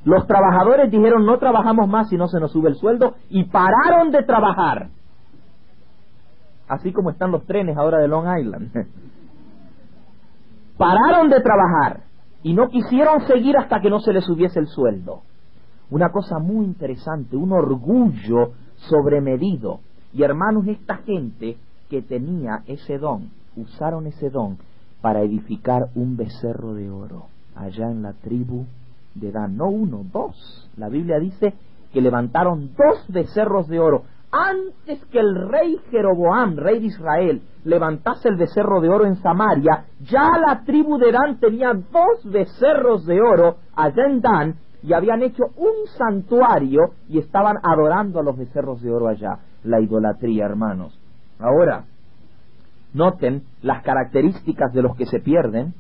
Los trabajadores dijeron, no trabajamos más si no se nos sube el sueldo, y pararon de trabajar. Así como están los trenes ahora de Long Island. Pararon de trabajar y no quisieron seguir hasta que no se les subiese el sueldo. Una cosa muy interesante, un orgullo sobremedido. Y hermanos, esta gente que tenía ese don, usaron ese don para edificar un becerro de oro allá en la tribu de Dan. No uno, 2. La Biblia dice que levantaron 2 becerros de oro. Antes que el rey Jeroboam, rey de Israel, levantase el becerro de oro en Samaria, ya la tribu de Dan tenía 2 becerros de oro allá en Dan, y habían hecho un santuario y estaban adorando a los becerros de oro allá. La idolatría, hermanos. Ahora, noten las características de los que se pierden.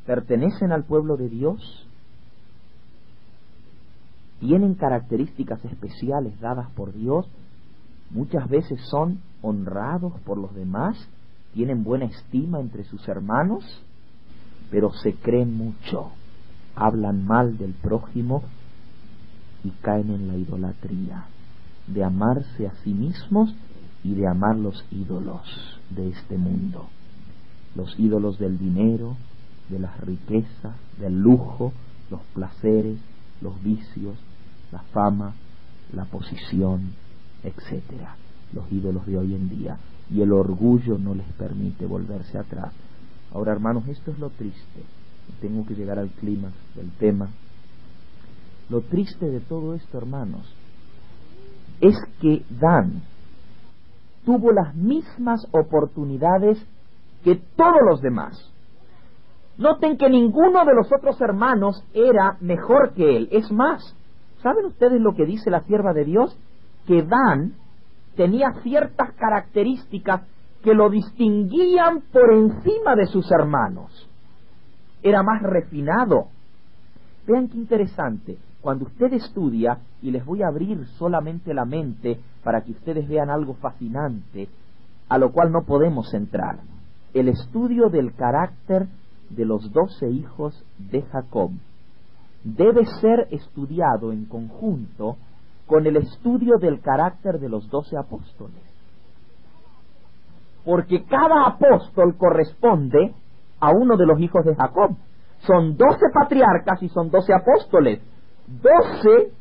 ¿Pertenecen al pueblo de Dios? ¿Tienen características especiales dadas por Dios? Muchas veces son honrados por los demás, tienen buena estima entre sus hermanos, pero se creen mucho, hablan mal del prójimo y caen en la idolatría, de amarse a sí mismos y de amar los ídolos de este mundo, los ídolos del dinero, de las riquezas, del lujo, los placeres, los vicios, la fama, la posición, etcétera, los ídolos de hoy en día, y el orgullo no les permite volverse atrás. Ahora, hermanos, esto es lo triste. Tengo que llegar al clímax del tema. Lo triste de todo esto, hermanos, es que Dan tuvo las mismas oportunidades que todos los demás. Noten que ninguno de los otros hermanos era mejor que él. Es más, ¿saben ustedes lo que dice la sierva de Dios? Que Dan tenía ciertas características que lo distinguían por encima de sus hermanos. Era más refinado. Vean qué interesante. Cuando usted estudia, y les voy a abrir solamente la mente para que ustedes vean algo fascinante, a lo cual no podemos entrar. El estudio del carácter de los 12 hijos de Jacob debe ser estudiado en conjunto con el estudio del carácter de los 12 apóstoles, porque cada apóstol corresponde a uno de los hijos de Jacob. Son 12 patriarcas y son 12 apóstoles. 12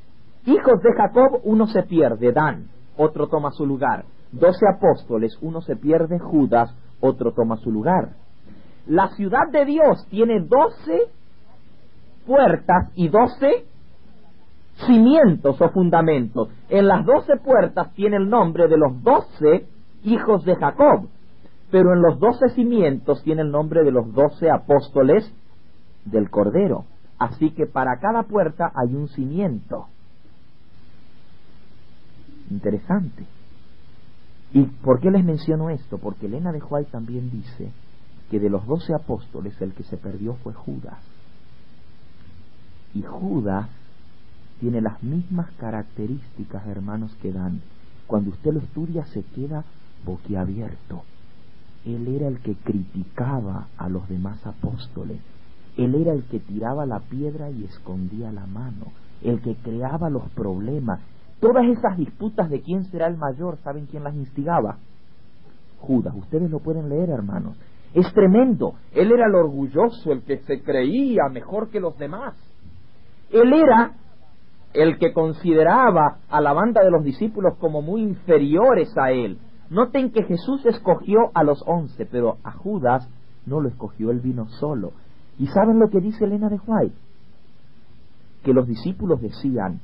hijos de Jacob, uno se pierde, Dan, otro toma su lugar. 12 apóstoles, uno se pierde, Judas, otro toma su lugar. La ciudad de Dios tiene 12 puertas y 12 cimientos o fundamentos. En las 12 puertas tiene el nombre de los 12 hijos de Jacob, pero en los 12 cimientos tiene el nombre de los 12 apóstoles del Cordero. Así que para cada puerta hay un cimiento. Interesante. ¿Y por qué les menciono esto? Porque Elena de White también dice que de los 12 apóstoles el que se perdió fue Judas. Y Judas tiene las mismas características, hermanos, que Dan. Cuando usted lo estudia se queda boquiabierto. Él era el que criticaba a los demás apóstoles. Él era el que tiraba la piedra y escondía la mano, el que creaba los problemas. Todas esas disputas de quién será el mayor, ¿saben quién las instigaba? Judas. Ustedes lo pueden leer, hermanos. Es tremendo. Él era el orgulloso, el que se creía mejor que los demás. Él era el que consideraba a la banda de los discípulos como muy inferiores a él. Noten que Jesús escogió a los 11, pero a Judas no lo escogió, él vino solo. ¿Y saben lo que dice Elena de White? Que los discípulos decían: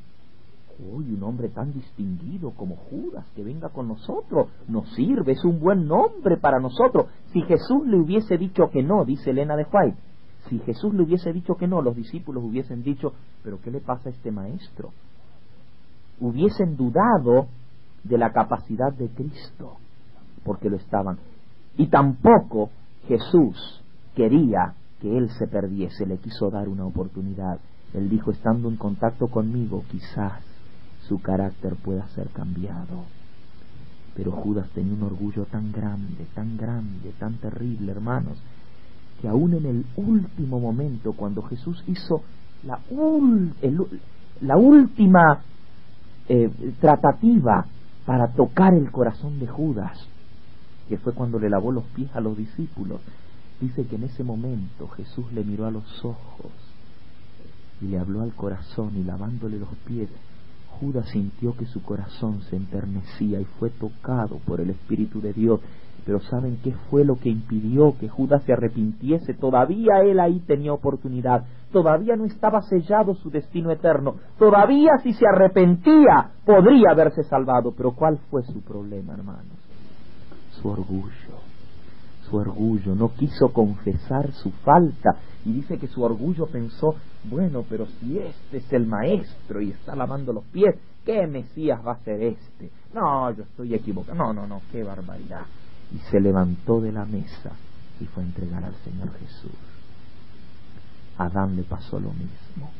uy, un hombre tan distinguido como Judas, que venga con nosotros, nos sirve, es un buen nombre para nosotros. Si Jesús le hubiese dicho que no, dice Elena de White, si Jesús le hubiese dicho que no, los discípulos hubiesen dicho: ¿pero qué le pasa a este maestro? Hubiesen dudado de la capacidad de Cristo, porque lo estaban. Y tampoco Jesús quería que él se perdiese, le quiso dar una oportunidad. Él dijo: estando en contacto conmigo, quizás su carácter pueda ser cambiado. Pero Judas tenía un orgullo tan grande, tan terrible, hermanos, que aún en el último momento, cuando Jesús hizo la última tratativa para tocar el corazón de Judas, que fue cuando le lavó los pies a los discípulos, dice que en ese momento Jesús le miró a los ojos y le habló al corazón, y lavándole los pies, Judas sintió que su corazón se enternecía y fue tocado por el Espíritu de Dios. Pero ¿saben qué fue lo que impidió que Judas se arrepintiese? Todavía él ahí tenía oportunidad, todavía no estaba sellado su destino eterno, todavía si se arrepentía podría haberse salvado. Pero ¿cuál fue su problema, hermanos? Su orgullo, no quiso confesar su falta, y dice que su orgullo pensó: bueno, pero si este es el maestro y está lavando los pies, ¿qué Mesías va a ser este? No, yo estoy equivocado, no, qué barbaridad. Y se levantó de la mesa y fue a entregar al Señor Jesús. A Adán le pasó lo mismo.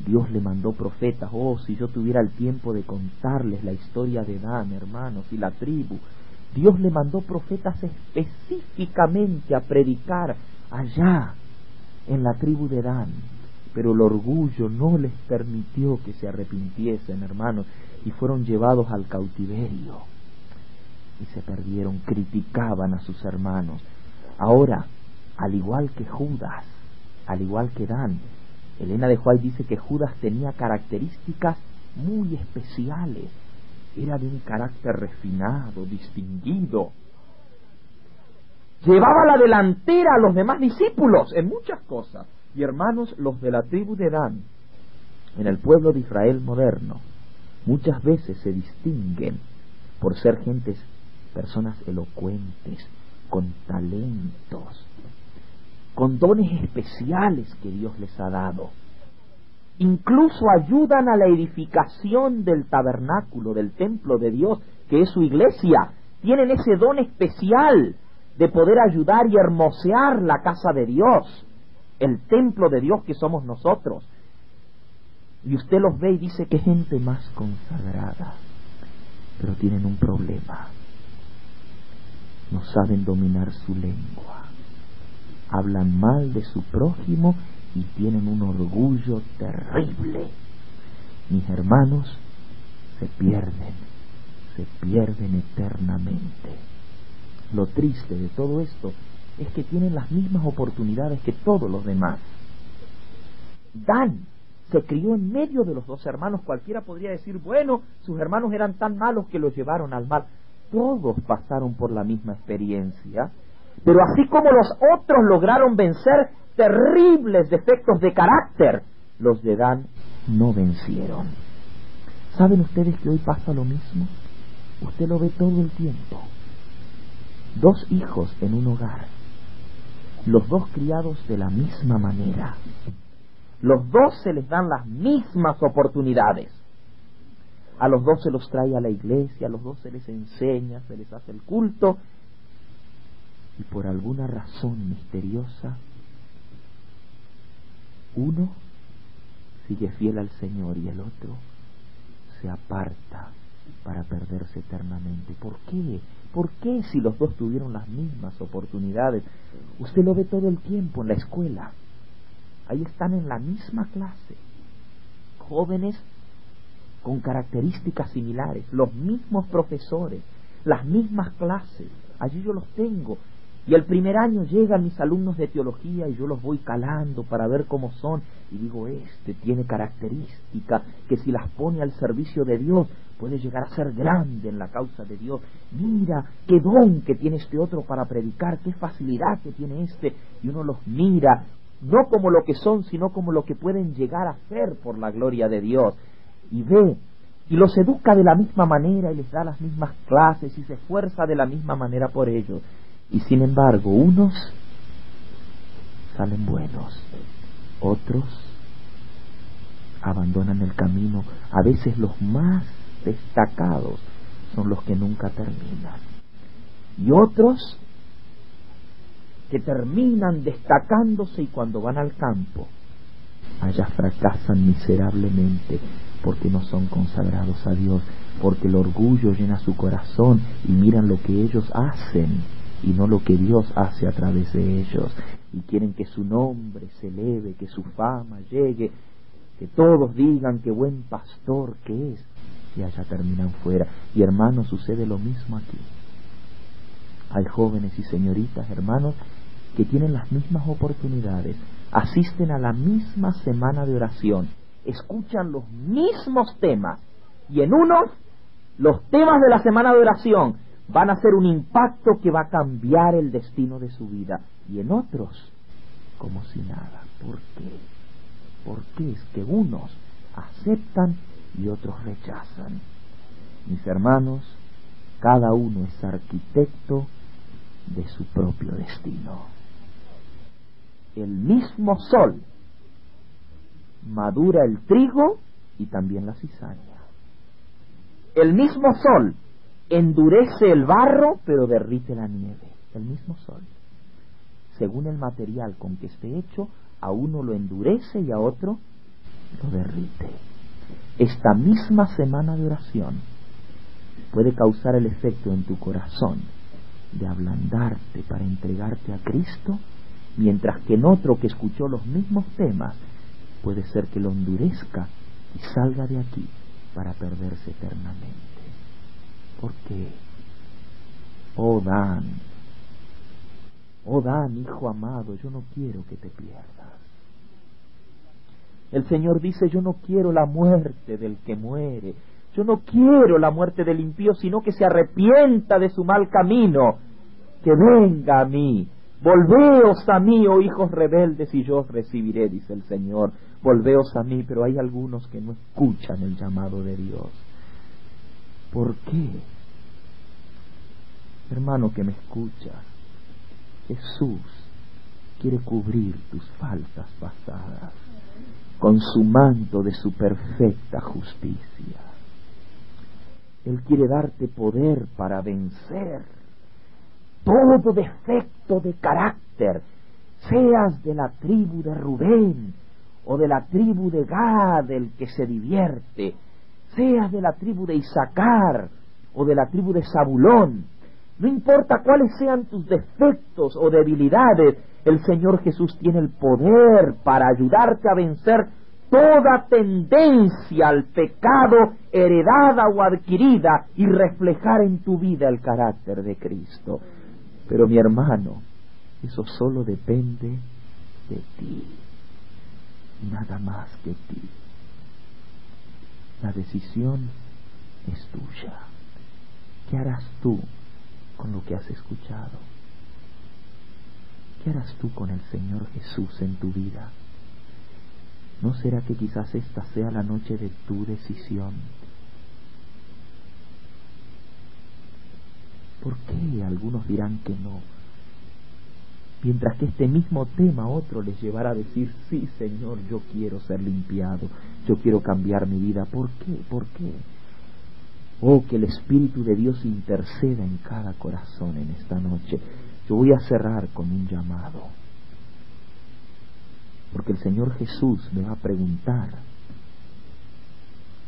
Dios le mandó profetas. Oh, si yo tuviera el tiempo de contarles la historia de Adán, hermanos, y la tribu. Dios le mandó profetas específicamente a predicar allá en la tribu de Dan, pero el orgullo no les permitió que se arrepintiesen, hermanos, y fueron llevados al cautiverio y se perdieron. Criticaban a sus hermanos. Ahora, al igual que Judas, al igual que Dan, Elena de White dice que Judas tenía características muy especiales. Era de un carácter refinado, distinguido. Llevaba la delantera a los demás discípulos en muchas cosas. Y hermanos, los de la tribu de Dan, en el pueblo de Israel moderno, muchas veces se distinguen por ser personas elocuentes, con talentos, con dones especiales que Dios les ha dado. Incluso ayudan a la edificación del tabernáculo, del templo de Dios, que es su iglesia. Tienen ese don especial de poder ayudar y hermosear la casa de Dios, el templo de Dios que somos nosotros. Y usted los ve y dice: qué gente más consagrada. Pero tienen un problema: no saben dominar su lengua, hablan mal de su prójimo y tienen un orgullo terrible. Mis hermanos, se pierden eternamente. Lo triste de todo esto es que tienen las mismas oportunidades que todos los demás. Dan se crió en medio de los dos hermanos. Cualquiera podría decir: bueno, sus hermanos eran tan malos que los llevaron al mal. Todos pasaron por la misma experiencia, pero así como los otros lograron vencer terribles defectos de carácter, los de Dan no vencieron. ¿Saben ustedes que hoy pasa lo mismo? Usted lo ve todo el tiempo. Dos hijos en un hogar, los dos criados de la misma manera, los dos se les dan las mismas oportunidades, a los dos se los trae a la iglesia, a los dos se les enseña, se les hace el culto, y por alguna razón misteriosa, uno sigue fiel al Señor y el otro se aparta para perderse eternamente. ¿Por qué? ¿Por qué si los dos tuvieron las mismas oportunidades? Usted lo ve todo el tiempo en la escuela. ahí están en la misma clase, jóvenes con características similares, los mismos profesores, las mismas clases, allí yo los tengo. Y el primer año llegan mis alumnos de teología y yo los voy calando para ver cómo son. Y digo, este tiene características que si las pone al servicio de Dios puede llegar a ser grande en la causa de Dios. Mira qué don que tiene este otro para predicar, qué facilidad que tiene este. Y uno los mira, no como lo que son, sino como lo que pueden llegar a ser por la gloria de Dios. Y ve, y los educa de la misma manera y les da las mismas clases y se esfuerza de la misma manera por ellos. Y sin embargo, unos salen buenos, otros abandonan el camino. A veces los más destacados son los que nunca terminan. Y otros que terminan destacándose y cuando van al campo, allá fracasan miserablemente porque no son consagrados a Dios, porque el orgullo llena su corazón y miran lo que ellos hacen y no lo que Dios hace a través de ellos, y quieren que su nombre se eleve, que su fama llegue, que todos digan qué buen pastor que es, y allá terminan fuera. Y hermanos, sucede lo mismo aquí. Hay jóvenes y señoritas, hermanos, que tienen las mismas oportunidades, asisten a la misma semana de oración, escuchan los mismos temas, y en unos, los temas de la semana de oración van a hacer un impacto que va a cambiar el destino de su vida, y en otros, como si nada. ¿Por qué? Porque es que unos aceptan y otros rechazan. Mis hermanos, cada uno es arquitecto de su propio destino. El mismo sol madura el trigo y también la cizaña. El mismo sol endurece el barro, pero derrite la nieve. El mismo sol. Según el material con que esté hecho, a uno lo endurece y a otro lo derrite. Esta misma semana de oración puede causar el efecto en tu corazón de ablandarte para entregarte a Cristo, mientras que en otro que escuchó los mismos temas puede ser que lo endurezca y salga de aquí para perderse eternamente. ¿Por qué? Oh Dan, hijo amado, yo no quiero que te pierdas. El Señor dice, yo no quiero la muerte del que muere, yo no quiero la muerte del impío, sino que se arrepienta de su mal camino, que venga a mí. Volveos a mí, oh hijos rebeldes, y yo os recibiré, dice el Señor. Volveos a mí, pero hay algunos que no escuchan el llamado de Dios. ¿Por qué? Hermano que me escucha, Jesús quiere cubrir tus faltas pasadas con su manto de su perfecta justicia. Él quiere darte poder para vencer todo defecto de carácter, seas de la tribu de Rubén o de la tribu de Gad, el que se divierte, seas de la tribu de Isaacar o de la tribu de Zabulón. No importa cuáles sean tus defectos o debilidades, el Señor Jesús tiene el poder para ayudarte a vencer toda tendencia al pecado heredada o adquirida y reflejar en tu vida el carácter de Cristo. Pero mi hermano, eso solo depende de ti, nada más que ti. La decisión es tuya. ¿Qué harás tú con lo que has escuchado? ¿Qué harás tú con el Señor Jesús en tu vida? ¿No será que quizás esta sea la noche de tu decisión? ¿Por qué algunos dirán que no? Mientras que este mismo tema a otro les llevará a decir, sí Señor, yo quiero ser limpiado, yo quiero cambiar mi vida. ¿Por qué? ¿Por qué? Oh, que el Espíritu de Dios interceda en cada corazón en esta noche. Yo voy a cerrar con un llamado, porque el Señor Jesús me va a preguntar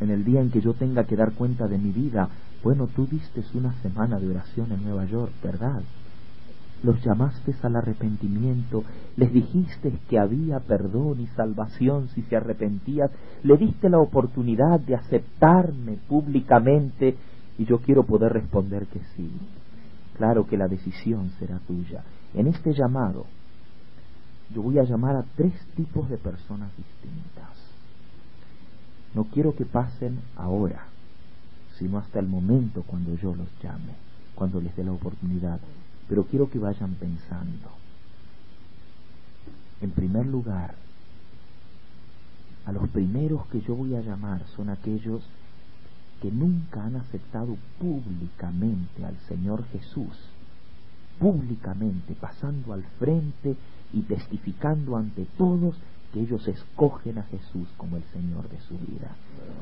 en el día en que yo tenga que dar cuenta de mi vida. Bueno, tú diste una semana de oración en Nueva York, ¿verdad? los llamaste al arrepentimiento, les dijiste que había perdón y salvación si se arrepentías, le diste la oportunidad de aceptarme públicamente, y yo quiero poder responder que sí. Claro que la decisión será tuya. En este llamado, yo voy a llamar a 3 tipos de personas distintas. No quiero que pasen ahora, sino hasta el momento cuando yo los llame, cuando les dé la oportunidad. Pero quiero que vayan pensando. En primer lugar, a los primeros que yo voy a llamar son aquellos que nunca han aceptado públicamente al Señor Jesús, públicamente, pasando al frente y testificando ante todos que ellos escogen a Jesús como el Señor de su vida.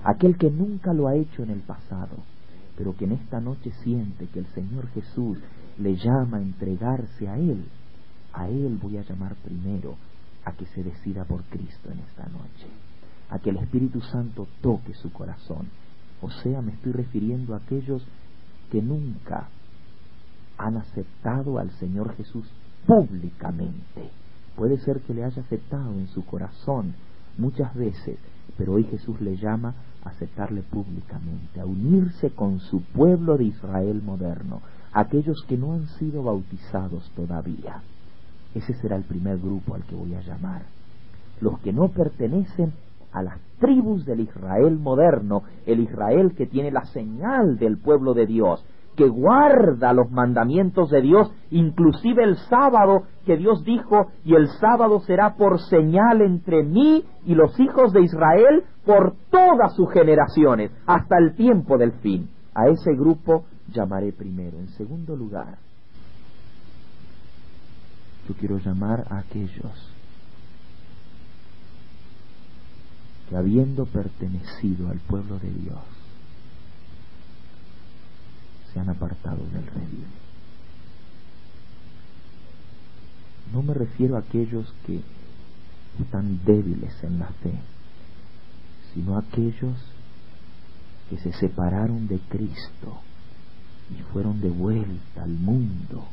Aquel que nunca lo ha hecho en el pasado, pero que en esta noche siente que el Señor Jesús le llama a entregarse a Él voy a llamar primero a que se decida por Cristo en esta noche, a que el Espíritu Santo toque su corazón. O sea, me estoy refiriendo a aquellos que nunca han aceptado al Señor Jesús públicamente. Puede ser que le haya aceptado en su corazón muchas veces, pero hoy Jesús le llama a aceptarle públicamente, a unirse con su pueblo de Israel moderno, aquellos que no han sido bautizados todavía. Ese será el primer grupo al que voy a llamar. Los que no pertenecen a las tribus del Israel moderno, el Israel que tiene la señal del pueblo de Dios, que guarda los mandamientos de Dios, inclusive el sábado, que Dios dijo, y el sábado será por señal entre mí y los hijos de Israel por todas sus generaciones, hasta el tiempo del fin. A ese grupo llamaré primero. En segundo lugar, yo quiero llamar a aquellos que, habiendo pertenecido al pueblo de Dios, se han apartado del redil. No me refiero a aquellos que están débiles en la fe, sino a aquellos que se separaron de Cristo y fueron de vuelta al mundo,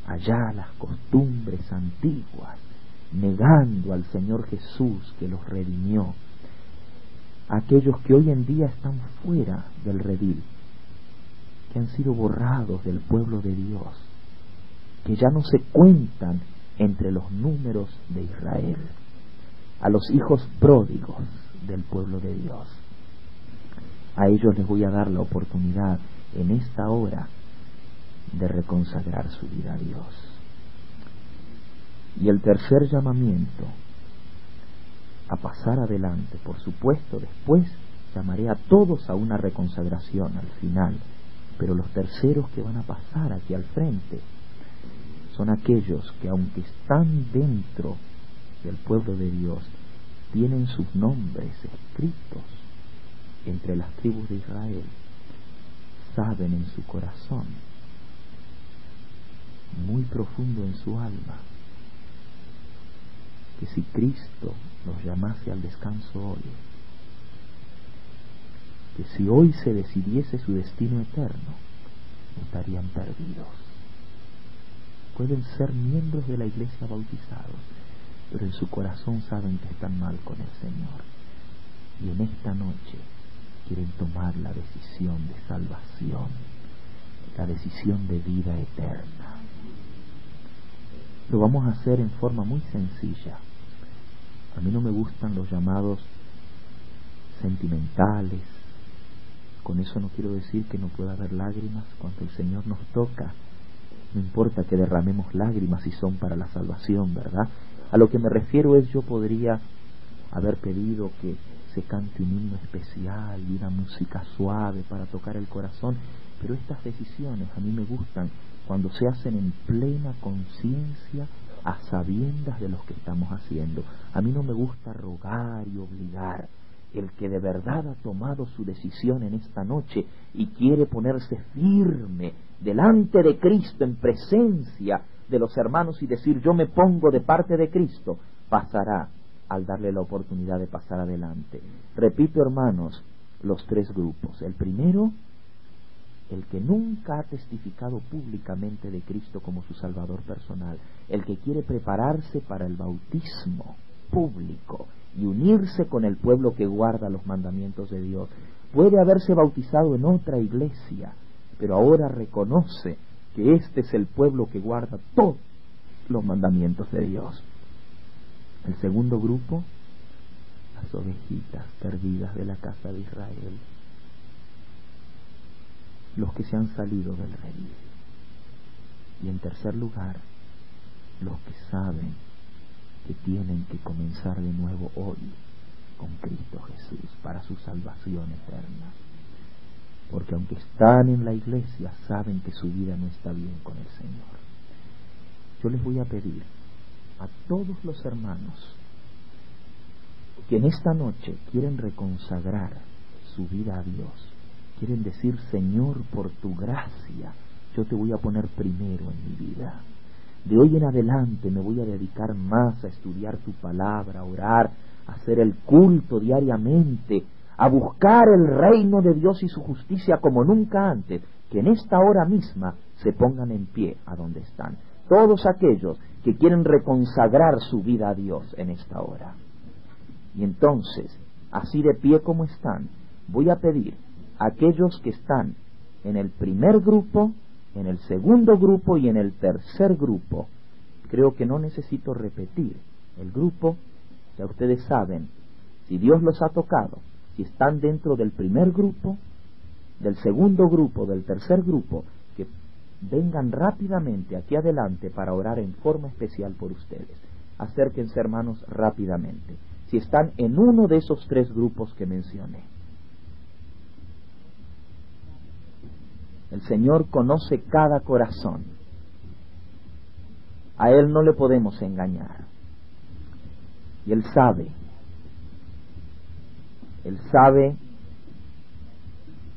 allá a las costumbres antiguas, negando al Señor Jesús que los redimió. Aquellos que hoy en día están fuera del redil, que han sido borrados del pueblo de Dios, que ya no se cuentan entre los números de Israel, a los hijos pródigos del pueblo de Dios. A ellos les voy a dar la oportunidad en esta hora de reconsagrar su vida a Dios. Y el tercer llamamiento, a pasar adelante, por supuesto, después llamaré a todos a una reconsagración al final, pero los terceros que van a pasar aquí al frente son aquellos que, aunque están dentro del pueblo de Dios, tienen sus nombres escritos entre las tribus de Israel, saben en su corazón, muy profundo en su alma, que si Cristo los llamase al descanso hoy, que si hoy se decidiese su destino eterno, estarían perdidos. Pueden ser miembros de la iglesia bautizados, pero en su corazón saben que están mal con el Señor, y en esta noche quieren tomar la decisión de salvación, la decisión de vida eterna. Lo vamos a hacer en forma muy sencilla. A mí no me gustan los llamados sentimentales. Con eso no quiero decir que no pueda haber lágrimas cuando el Señor nos toca. No importa que derramemos lágrimas si son para la salvación, ¿verdad? A lo que me refiero es, yo podría haber pedido que se cante un himno especial y una música suave para tocar el corazón, pero estas decisiones a mí me gustan cuando se hacen en plena conciencia, a sabiendas de lo que estamos haciendo. A mí no me gusta rogar y obligar. El que de verdad ha tomado su decisión en esta noche y quiere ponerse firme delante de Cristo, en presencia de los hermanos, y decir, yo me pongo de parte de Cristo, pasará al darle la oportunidad de pasar adelante. Repito, hermanos, los tres grupos. El primero, el que nunca ha testificado públicamente de Cristo como su Salvador personal, el que quiere prepararse para el bautismo público y unirse con el pueblo que guarda los mandamientos de Dios, puede haberse bautizado en otra iglesia, pero ahora reconoce que este es el pueblo que guarda todos los mandamientos de Dios. El segundo grupo, las ovejitas perdidas de la casa de Israel, los que se han salido del redil. Y en tercer lugar, los que saben que tienen que comenzar de nuevo hoy con Cristo Jesús para su salvación eterna. Porque aunque están en la iglesia, saben que su vida no está bien con el Señor. Yo les voy a pedir a todos los hermanos que en esta noche quieren reconsagrar su vida a Dios, quieren decir: Señor, por tu gracia, yo te voy a poner primero en mi vida. De hoy en adelante me voy a dedicar más a estudiar tu palabra, a orar, a hacer el culto diariamente, a buscar el reino de Dios y su justicia como nunca antes. Que en esta hora misma se pongan en pie a donde están. Todos aquellos que quieren reconsagrar su vida a Dios en esta hora. Y entonces, así de pie como están, voy a pedir a aquellos que están en el primer grupo, en el segundo grupo y en el tercer grupo. Creo que no necesito repetir el grupo, ya ustedes saben, si Dios los ha tocado, si están dentro del primer grupo, del segundo grupo, del tercer grupo, que vengan rápidamente aquí adelante para orar en forma especial por ustedes. Acérquense, hermanos, rápidamente, si están en uno de esos tres grupos que mencioné. El Señor conoce cada corazón. A Él no le podemos engañar. Y Él sabe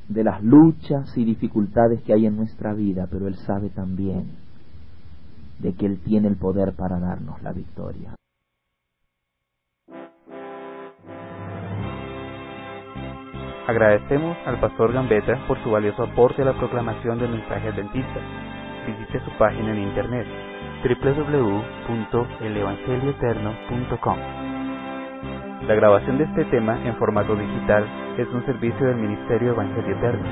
de las luchas y dificultades que hay en nuestra vida, pero Él sabe también de que Él tiene el poder para darnos la victoria. Agradecemos al pastor Gambetta por su valioso aporte a la proclamación del mensaje adventista. Visite su página en internet www.elevangelioeterno.com. La grabación de este tema en formato digital es un servicio del Ministerio Evangelio Eterno.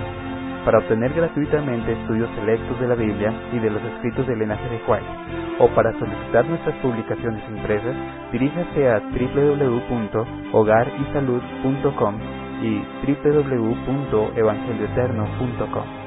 Para obtener gratuitamente estudios selectos de la Biblia y de los escritos de Elena G. White, o para solicitar nuestras publicaciones impresas, diríjase a www.hogarysalud.com y www.evangelioeterno.com.